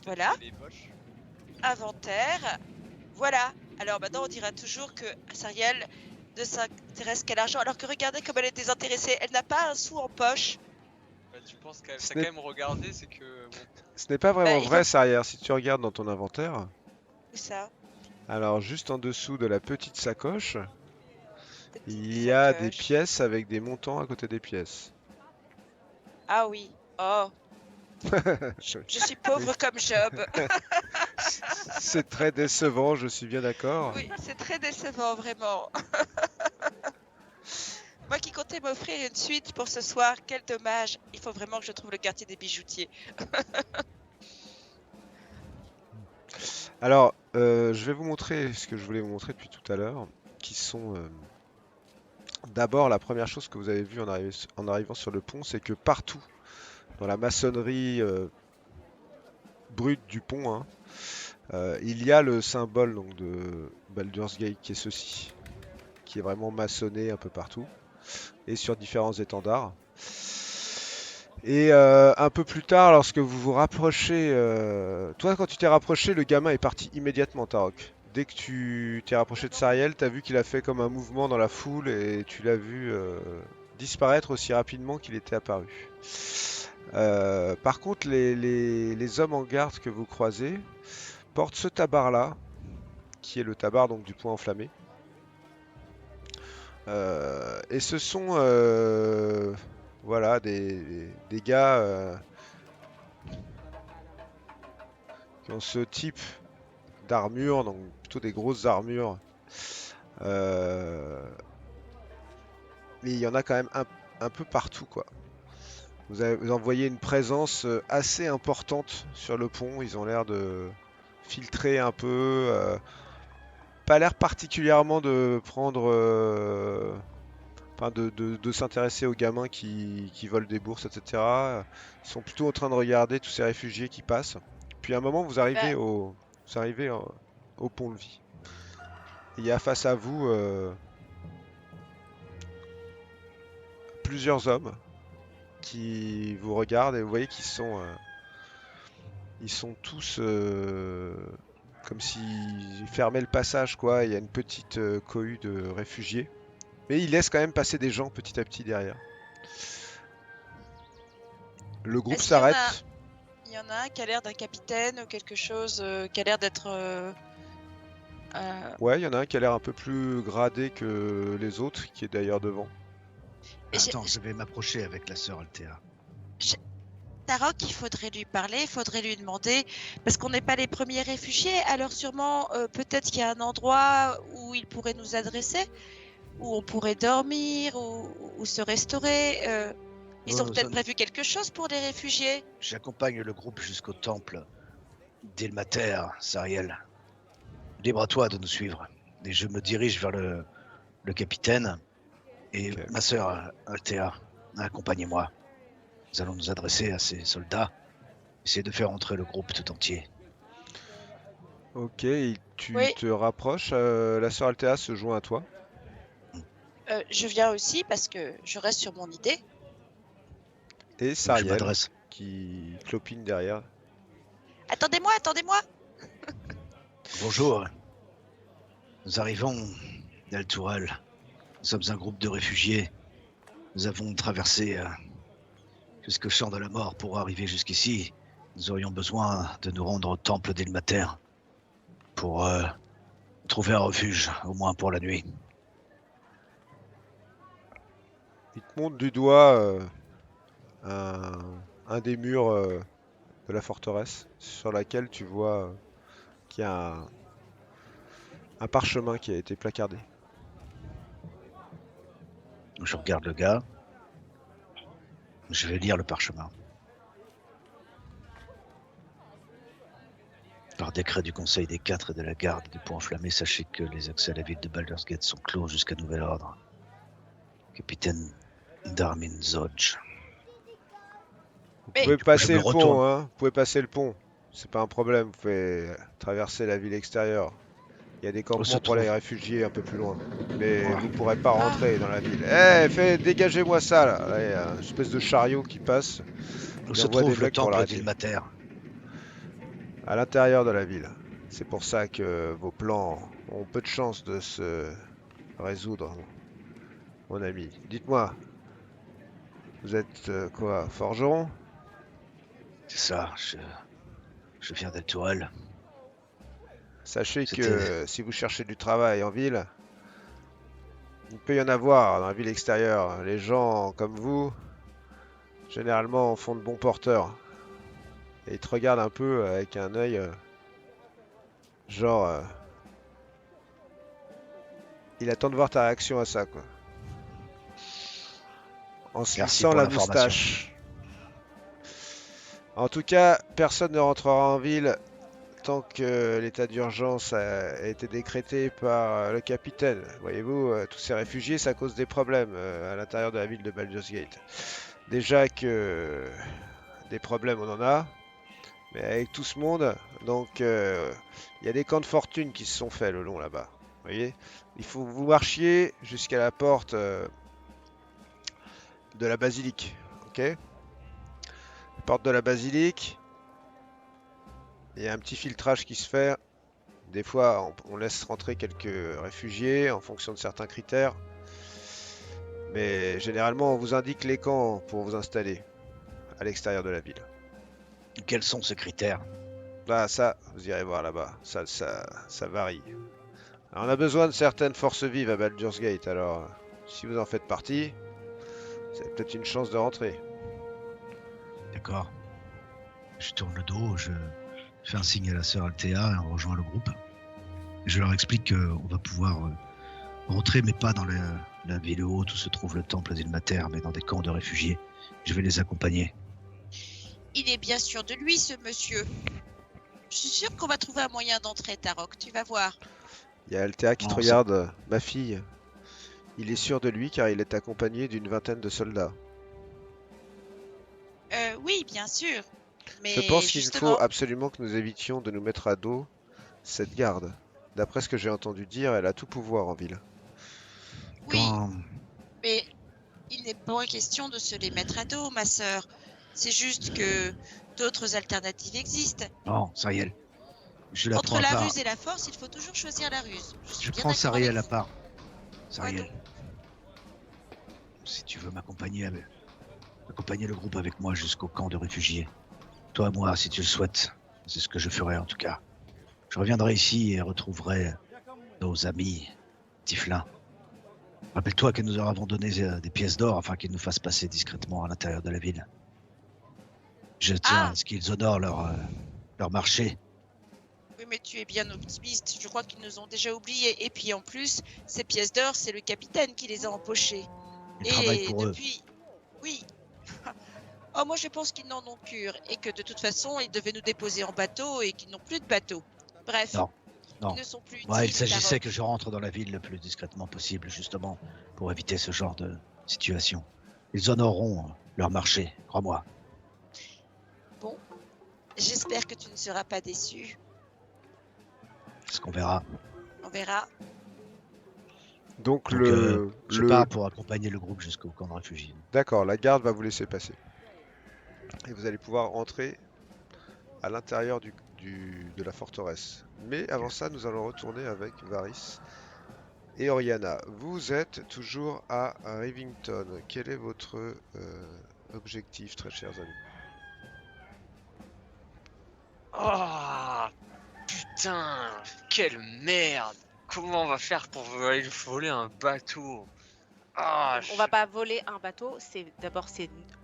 Voilà. Les poches. Inventaire. Voilà. Alors maintenant, on dira toujours que Sariel ne s'intéresse qu'à l'argent. Alors que regardez comme elle est désintéressée. Elle n'a pas un sou en poche. Bah, tu penses qu'elle Ce s'est n'est- quand même regardé, c'est que. Bon, Ce n'est pas vraiment il vrai, faut- Sariel, si tu regardes dans ton inventaire. Où ça? Alors, juste en dessous de la petite sacoche, Petite il y a des sacoche. pièces avec des montants à côté des pièces. Ah oui. Oh, je suis pauvre comme Job. C'est très décevant, je suis bien d'accord. Oui, c'est très décevant, vraiment. Moi qui comptais m'offrir une suite pour ce soir, quel dommage. Il faut vraiment que je trouve le quartier des bijoutiers. Alors, je vais vous montrer ce que je voulais vous montrer depuis tout à l'heure, qui sont d'abord la première chose que vous avez vue en arrivant sur le pont, c'est que partout dans la maçonnerie brute du pont, hein, il y a le symbole donc, de Baldur's Gate qui est ceci, qui est vraiment maçonné un peu partout et sur différents étendards. Et un peu plus tard, lorsque vous vous rapprochez, toi quand tu t'es rapproché, le gamin est parti immédiatement, Tarok. Dès que tu t'es rapproché de Sariel, t'as vu qu'il a fait comme un mouvement dans la foule et tu l'as vu disparaître aussi rapidement qu'il était apparu. Par contre, les hommes en garde que vous croisez portent ce tabard-là, qui est le tabard donc du poing enflammé. Et ce sont voilà, des gars qui ont ce type d'armure, donc plutôt des grosses armures. Euh, mais il y en a quand même un peu partout, quoi. Vous en voyez une présence assez importante sur le pont. Ils ont l'air de filtrer un peu. Pas l'air particulièrement de prendre. Enfin, de s'intéresser aux gamins qui volent des bourses, etc. Ils sont plutôt en train de regarder tous ces réfugiés qui passent. Puis à un moment, Bah, vous arrivez au pont-levis. Il y a face à vous plusieurs hommes qui vous regardent et vous voyez ils sont tous comme s'ils fermaient le passage, quoi. Il y a une petite cohue de réfugiés. Mais ils laissent quand même passer des gens petit à petit derrière. Le groupe est-ce qu'il y en a, s'arrête. il y en a un qui a l'air d'un capitaine ou quelque chose, qui a l'air d'être... Ouais, il y en a un qui a l'air un peu plus gradé que les autres, qui est d'ailleurs devant. et j'ai- Attends, je vais m'approcher avec la sœur Althea. Tarok, il faudrait lui parler, il faudrait lui demander, parce qu'on n'est pas les premiers réfugiés, alors sûrement, peut-être qu'il y a un endroit où il pourrait nous adresser, où on pourrait dormir, ou se restaurer. Ils ont peut-être prévu quelque chose pour les réfugiés. J'accompagne le groupe jusqu'au temple d'Ilmater, Sariel. Libre à toi de nous suivre. Et je me dirige vers le capitaine et Ok. ma sœur Althea. Accompagnez-moi. Nous allons nous adresser à ces soldats. Essayer de faire entrer le groupe tout entier. Ok, et tu Oui. te rapproches, la sœur Althea se joint à toi. Je viens aussi parce que je reste sur mon idée. Et Donc je Sariel, m'adresse. qui clopine derrière. Attendez-moi, attendez-moi. Bonjour. Nous arrivons d'El Tourel. Nous sommes un groupe de réfugiés. Nous avons traversé jusqu'au champ de la mort pour arriver jusqu'ici. Nous aurions besoin de nous rendre au temple d'Ilmater pour trouver un refuge, au moins pour la nuit. Il te montre du doigt un des murs de la forteresse, sur laquelle tu vois qu'il y a un parchemin qui a été placardé. Je regarde le gars. Je vais lire le parchemin. Par décret du Conseil des Quatre et de la Garde du Pont Enflammé, sachez que les accès à la ville de Baldur's Gate sont clos jusqu'à nouvel ordre. Capitaine Darmin Zodge. Vous Mais- pouvez Du coup, je passer me le retourne. pont, hein. Vous pouvez passer le pont. C'est pas un problème. Vous pouvez traverser la ville extérieure. Il y a des Où se campements pour les trouve réfugiés un peu plus loin. Mais Ouais. vous pourrez pas rentrer dans la ville. Eh, dégagez-moi ça là. Là, il y a une espèce de chariot qui passe. Où Il se envoie des trouve le mecs pour temple l'arrêter. d'Ilmater? À l'intérieur de la ville. C'est pour ça que vos plans ont peu de chances de se résoudre, mon ami. Dites-moi, vous êtes quoi, forgeron? C'est ça, je viens d'El Tourel. Sachez C'était- que si vous cherchez du travail en ville, il peut y en avoir dans la ville extérieure. Les gens comme vous, généralement, font de bons porteurs. Et ils te regardent un peu avec un œil Genre, il attend de voir ta réaction à ça, quoi. En se Merci lissant pour la l'information. moustache. En tout cas, personne ne rentrera en ville tant que l'état d'urgence a été décrété par le capitaine. Voyez-vous, tous ces réfugiés, ça cause des problèmes à l'intérieur de la ville de Baldur's Gate. Déjà que des problèmes, on en a, mais avec tout ce monde, donc il y a des camps de fortune qui se sont faits le long là-bas. Vous voyez, il faut que vous marchiez jusqu'à la porte de la basilique, ok? Porte de la basilique, il y a un petit filtrage qui se fait. Des fois, on laisse rentrer quelques réfugiés en fonction de certains critères. Mais généralement, on vous indique les camps pour vous installer à l'extérieur de la ville. Quels sont ces critères? Bah ça, vous irez voir là-bas. Ça varie. Alors, on a besoin de certaines forces vives à Baldur's Gate. Alors, si vous en faites partie, vous avez peut-être une chance de rentrer. D'accord. Je tourne le dos, je fais un signe à la sœur Althea et on rejoint le groupe. Je leur explique qu'on va pouvoir rentrer, mais pas dans la ville haute où se trouve le temple d'Ilmater, mais dans des camps de réfugiés. Je vais les accompagner. Il est bien sûr de lui, ce monsieur. Je suis sûre qu'on va trouver un moyen d'entrer, Tarok, tu vas voir. Il y a Althea qui te Non, regarde. Ma fille, il est sûr de lui car il est accompagné d'une vingtaine de soldats. Oui, bien sûr. Mais Je pense qu'il justement, faut absolument que nous évitions de nous mettre à dos cette garde. D'après ce que j'ai entendu dire, elle a tout pouvoir en ville. oui, Quand... mais il n'est pas question de se les mettre à dos, ma sœur. C'est juste que d'autres alternatives existent. Non, Sariel. Je la prends Entre à la part. ruse et la force, il faut toujours choisir la ruse. suis Je bien prends d'accord Sariel avec à vous. part. Quoi Sariel, donc si tu veux m'accompagner le groupe avec moi jusqu'au camp de réfugiés. Toi, moi, si tu le souhaites. C'est ce que je ferai en tout cas. Je reviendrai ici et retrouverai nos amis Tiflin. Rappelle-toi que nous leur avons donné des pièces d'or afin qu'ils nous fassent passer discrètement à l'intérieur de la ville. Je tiens Ah. à ce qu'ils honorent leur marché. Oui, mais tu es bien optimiste. Je crois qu'ils nous ont déjà oubliés. Et puis en plus, ces pièces d'or, c'est le capitaine qui les a empochées. Ils travaillent Et pour eux. depuis... Oui. Oh, moi je pense qu'ils n'en ont cure. Et que de toute façon, ils devaient nous déposer en bateau et qu'ils n'ont plus de bateau. Bref. Non, non. Ils ne sont plus utiles. Ouais, il s'agissait Tarok. que je rentre dans la ville le plus discrètement possible, justement, pour éviter ce genre de situation. Ils honoreront leur marché, crois-moi. Bon. J'espère que tu ne seras pas déçu. C'est ce qu'on verra. On verra. Donc, Donc, je pars pour accompagner le groupe jusqu'au camp de réfugiés. D'accord, la garde va vous laisser passer. Et vous allez pouvoir entrer à l'intérieur de la forteresse. Mais avant ça, nous allons retourner avec Varys et Oriana. Vous êtes toujours à Rivington. Quel est votre objectif, très chers amis? Oh putain, quelle merde! Comment on va faire pour aller voler un bateau? Ah, On va pas voler un bateau.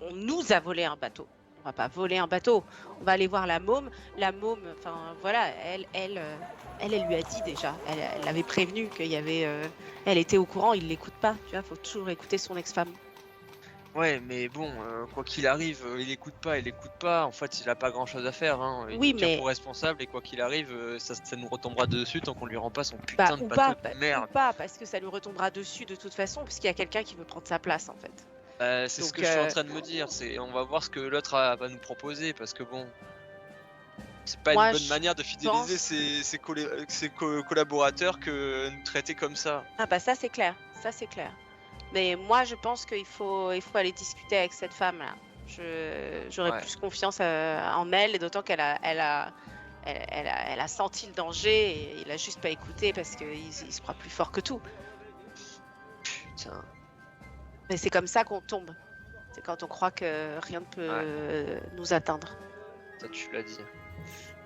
On nous a volé un bateau. On va pas voler un bateau. On va aller voir la môme. La môme, enfin voilà, elle lui a dit déjà. Elle l'avait prévenu qu'il y avait. Elle était au courant. Il l'écoute pas. Tu vois, faut toujours écouter son ex-femme. Ouais, mais bon, quoi qu'il arrive, il écoute pas. En fait, il a pas grand chose à faire. Hein. Il Oui, nous tient mais- pour responsable et quoi qu'il arrive, ça nous retombera dessus tant qu'on lui rend pas son Bah, putain de ou bateau pas, de merde. ou pas, parce que ça lui retombera dessus de toute façon, parce qu'il y a quelqu'un qui veut prendre sa place en fait. C'est ce Donc, que je suis en train de me dire. On va voir ce que l'autre va nous proposer parce que bon, c'est pas Moi, une bonne je manière de fidéliser pense- ses collaborateurs que nous traiter comme ça. Ah bah ça c'est clair, ça c'est clair. Mais moi je pense qu'il faut aller discuter avec cette femme là. J'aurais Ouais. plus confiance en elle, et d'autant qu'elle a senti le danger et il a juste pas écouté parce qu'il se croit plus fort que tout. Putain. Mais c'est comme ça qu'on tombe. C'est quand on croit que rien ne peut nous atteindre. Ça, tu l'as dit.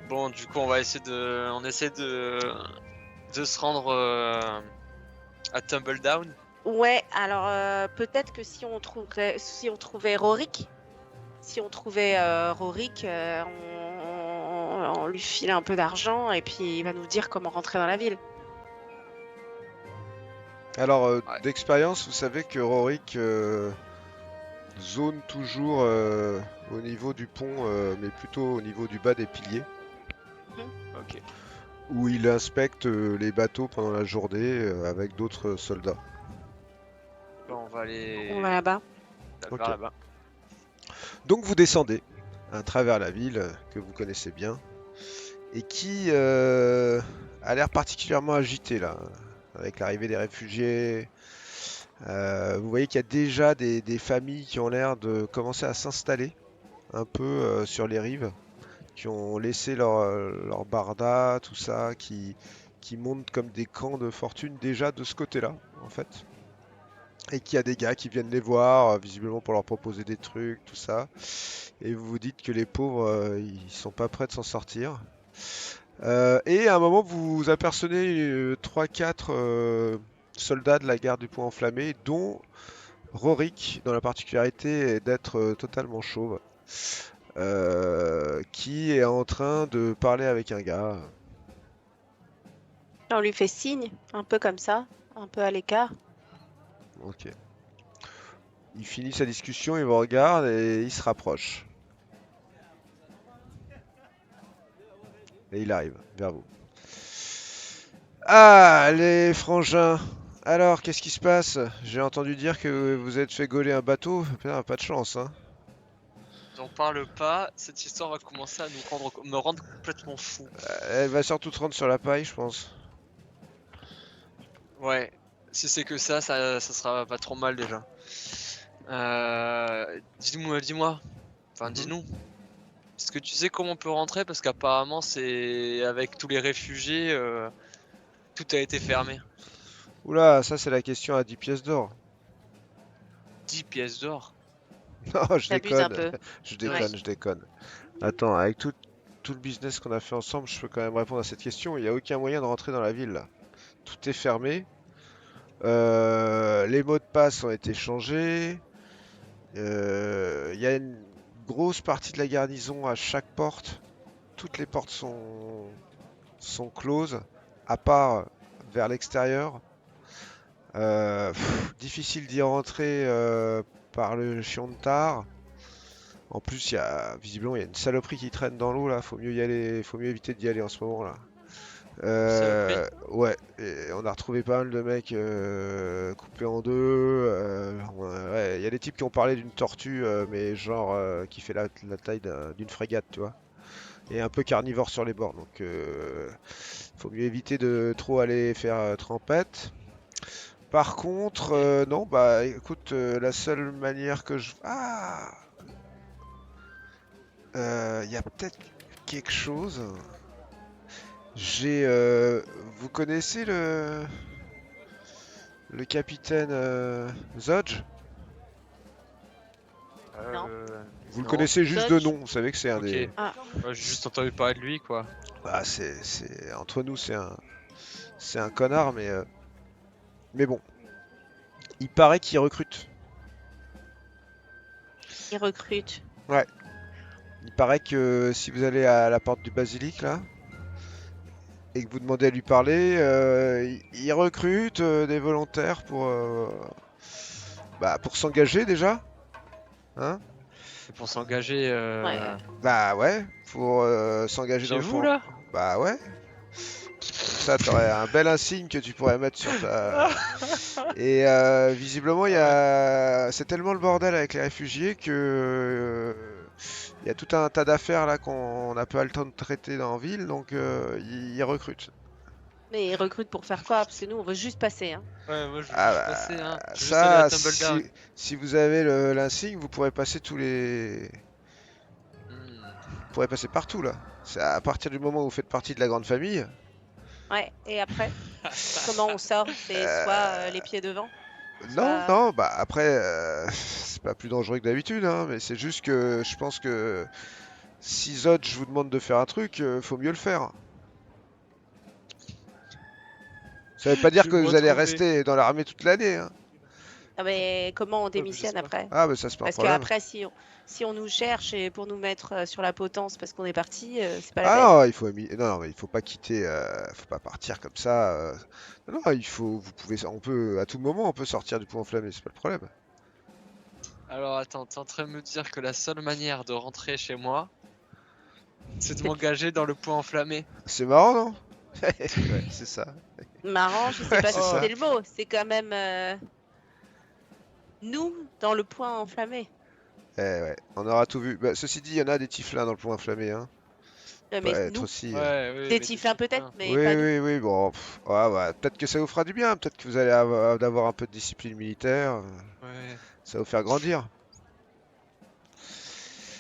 Bon, du coup, on essaie de se rendre à Tumbledown. Ouais, alors peut-être que si on trouvait Rorik, on lui file un peu d'argent et puis il va nous dire comment rentrer dans la ville. Alors, Ouais. d'expérience, vous savez que Rorik zone toujours au niveau du pont, mais plutôt au niveau du bas des piliers, Ok. où il inspecte les bateaux pendant la journée avec d'autres soldats. Bon, on va aller On va là-bas. vers Ok. là-bas. Donc vous descendez à travers la ville que vous connaissez bien et qui a l'air particulièrement agitée là, avec l'arrivée des réfugiés. Vous voyez qu'il y a déjà des familles qui ont l'air de commencer à s'installer un peu sur les rives, qui ont laissé leur barda, tout ça, qui montent comme des camps de fortune déjà de ce côté-là, en fait. Et qu'il y a des gars qui viennent les voir, visiblement pour leur proposer des trucs, tout ça. Et vous vous dites que les pauvres, ils sont pas prêts de s'en sortir. Et à un moment, vous apercevez 3-4 soldats de la garde du Pont Enflammé, dont Rorik, dont la particularité est d'être totalement chauve, qui est en train de parler avec un gars. On lui fait signe, un peu comme ça, un peu à l'écart. Ok. Il finit sa discussion, il vous regarde et il se rapproche. Et il arrive vers vous. Ah, les frangins. Alors, qu'est-ce qui se passe? J'ai entendu dire que vous êtes fait gauler un bateau. Putain, pas de chance, hein. J'en parle pas, cette histoire va commencer à me rendre complètement fou. Elle va surtout te rendre sur la paille, je pense. Ouais, si c'est que ça sera pas trop mal déjà. Dis-moi, enfin Mhm. dis-nous. Est-ce que tu sais comment on peut rentrer? Parce qu'apparemment c'est avec tous les réfugiés, tout a été fermé. Oula, ça c'est la question à 10 pièces d'or. 10 pièces d'or. Non, je T'abuses un déconne. peu. Je déconne, je déconne. Attends, avec tout le business qu'on a fait ensemble, je peux quand même répondre à cette question. Il n'y a aucun moyen de rentrer dans la ville là. Tout est fermé. Les mots de passe ont été changés. Il y a une grosse partie de la garnison à chaque porte. Toutes les portes sont closes, à part vers l'extérieur. Difficile d'y rentrer par le Chiontar. En plus, visiblement il y a une saloperie qui traîne dans l'eau là. Faut mieux y aller, faut mieux éviter d'y aller en ce moment là. Ouais, et on a retrouvé pas mal de mecs coupés en deux. Ouais, il y a des types qui ont parlé d'une tortue, mais genre qui fait la taille d'une frégate, tu vois. Et un peu carnivore sur les bords, donc faut mieux éviter de trop aller faire trempette. Par contre, non, bah écoute, la seule manière que je... Ah, il y a peut-être quelque chose. J'ai... vous connaissez le capitaine Zodge? Non. Vous le Non. connaissez juste de Zodge. nom, vous savez que c'est un Ok. des... Ah, Ouais, j'ai juste entendu parler de lui quoi. Bah, entre nous, c'est un connard, mais bon. Il paraît qu'il recrute. il recrute. Il paraît que si vous allez à la porte du basilic, là, et que vous demandez à lui parler, il recrute des volontaires pour s'engager déjà. Hein? Et pour s'engager Ouais. Bah ouais, pour s'engager dans chez le vous fond. là? Bah ouais. Comme ça, t'aurais un bel insigne que tu pourrais mettre sur ta... Et visiblement, c'est tellement le bordel avec les réfugiés que il y a tout un tas d'affaires là qu'on n'a pas le temps de traiter dans la ville, donc ils recrutent. Mais il recrute pour faire quoi? Parce que nous, on veut juste passer. Hein. Ouais, moi je veux Ah juste bah, passer, hein. Je veux juste aller à ça, Tumbledown. si vous avez l'insigne, vous pourrez passer Hmm. vous pourrez passer partout là. C'est à partir du moment où vous faites partie de la grande famille. Ouais, et après, comment on sort? C'est soit les pieds devant? Non, Soit- non, bah après, c'est pas plus dangereux que d'habitude, hein, mais c'est juste que je pense que si Zod, je vous demande de faire un truc, faut mieux le faire. Ça veut pas dire Je que vais me vous allez retrouver. rester dans l'armée toute l'année, hein. Ah, mais comment on je sais démissionne pas. après? Ah, mais ça, c'est pas un Parce problème. qu'après, si on nous cherche et pour nous mettre sur la potence parce qu'on est parti, c'est pas la Ah peine. non, il faut non, non, mais il faut pas quitter, faut pas partir comme ça. Non, non, vous pouvez, on peut à tout moment, on peut sortir du point enflammé, c'est pas le problème. Alors attends, t'es en train de me dire que la seule manière de rentrer chez moi, c'est de C'est m'engager dans le point enflammé. C'est marrant, non? Ouais, c'est ça. marrant, je sais Ouais, pas c'est si ça. c'est le mot. C'est quand même nous dans le point enflammé. Ouais, on aura tout vu. Bah, ceci dit, il y en a des tieflins dans le point enflammé, hein. Mais Pas être nous, aussi. Ouais, oui, des mais Tieflins peut-être, Tieflins. mais Oui, pas nous. oui, oui, bon, ouais, ouais, peut-être que ça vous fera du bien, peut-être que vous allez avoir un peu de discipline militaire, Ouais. ça va vous faire grandir.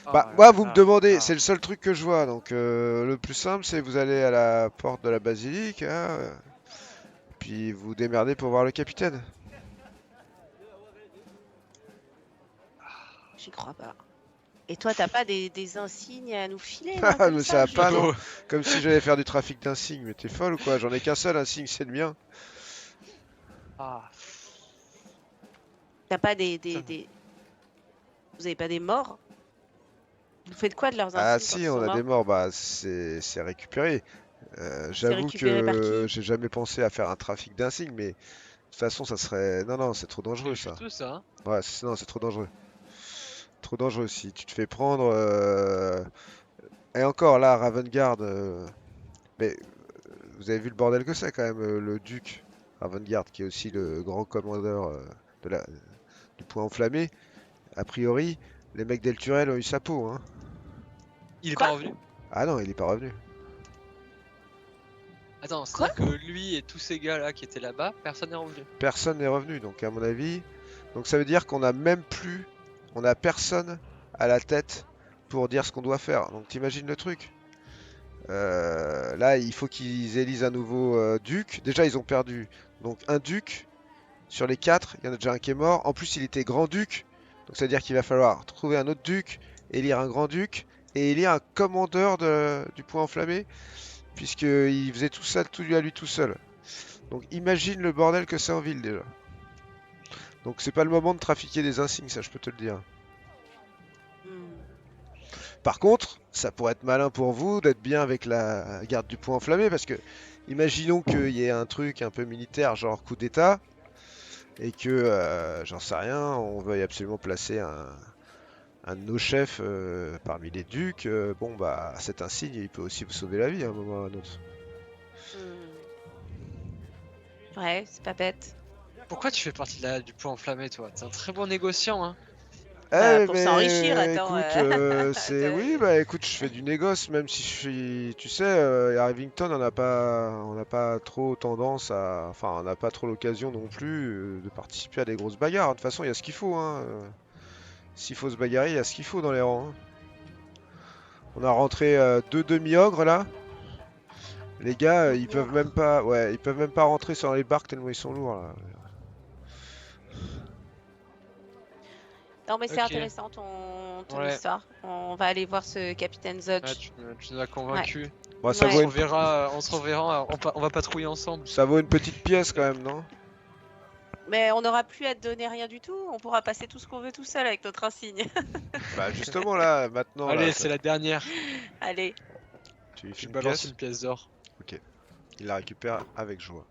Oh Bah, moi, là vous me là demandez, là. c'est le seul truc que je vois, donc le plus simple, c'est vous allez à la porte de la basilique, hein, puis vous vous démerdez pour voir le capitaine. J'y crois pas. Et toi, t'as pas des insignes à nous filer là Ah, comme mais ça ça, va pas, non? Oh, Comme si j'allais faire du trafic d'insignes, mais t'es folle ou quoi? J'en ai qu'un seul insigne, c'est le mien. ah, T'as pas putain. vous avez pas des morts? Vous faites quoi de leurs Ah insignes quand si, ils on sont a des morts? morts, bah c'est récupéré. C'est J'avoue récupéré par que qui? j'ai jamais pensé à faire un trafic d'insignes, mais de toute façon, ça serait... Non, non, c'est trop C'est dangereux, ça. juteux ça, hein. Ouais, non, c'est trop dangereux. Trop dangereux, si tu te fais prendre... Et encore, là, Ravengard... Mais vous avez vu le bordel que c'est, quand même, le duc Ravengard, qui est aussi le grand commandeur de du point enflammé. A priori, les mecs d'Elturel ont eu sa peau, hein. Il est pas Quoi? revenu. Ah non, il est pas revenu. Attends, Quoi? c'est-à-dire que lui et tous ces gars là qui étaient là-bas, personne n'est revenu. Personne n'est revenu, donc à mon avis... Donc ça veut dire qu'on a même plus... On a personne à la tête pour dire ce qu'on doit faire. Donc t'imagines le truc? Là, il faut qu'ils élisent un nouveau duc. Déjà, ils ont perdu donc un duc sur les 4. Il y en a déjà un qui est mort. En plus, il était grand-duc. Donc ça veut dire qu'il va falloir trouver un autre duc, élire un grand-duc et élire un commandeur du point enflammé, puisqu'il faisait tout ça tout lui à lui tout seul. Donc imagine le bordel que c'est en ville déjà. Donc c'est pas le moment de trafiquer des insignes, ça je peux te le dire. Hmm. Par contre, ça pourrait être malin pour vous d'être bien avec la garde du point enflammé, parce que imaginons qu'il y ait un truc un peu militaire, genre coup d'état, et que, j'en sais rien, on veuille absolument placer un de nos chefs parmi les ducs. Bon, bah cet insigne, il peut aussi vous sauver la vie à un moment ou à un autre. Hmm. Ouais, c'est pas bête. Pourquoi tu fais partie du point enflammé toi? T'es un très bon négociant, hein. Bah, Eh pour s'enrichir, mais attends. écoute, c'est attends. oui, bah écoute, je fais du négoce, même si je suis, tu sais, à Rivington, on n'a pas trop tendance à, enfin, on n'a pas trop l'occasion non plus de participer à des grosses bagarres. De toute façon, il y a ce qu'il faut, hein. S'il faut se bagarrer, il y a ce qu'il faut dans les rangs, hein. On a rentré deux demi-ogres là. Les gars, ils peuvent même pas, ouais, ils peuvent même pas rentrer sur les barques tellement ils sont lourds là. Non, mais c'est Ok. intéressant ton Ouais. histoire. On va aller voir ce capitaine Ah, Zodge. tu nous as convaincus. Bon, ça Ouais. vaut On se reverra, on va patrouiller ensemble. ça vaut une petite pièce quand même, non? Mais on n'aura plus à te donner rien du tout. On pourra passer tout ce qu'on veut tout seul avec notre insigne. Bah justement là, maintenant Allez, là, c'est la dernière. Allez. tu lui fais Je une balance pièce, une pièce d'or. il la récupère avec joie.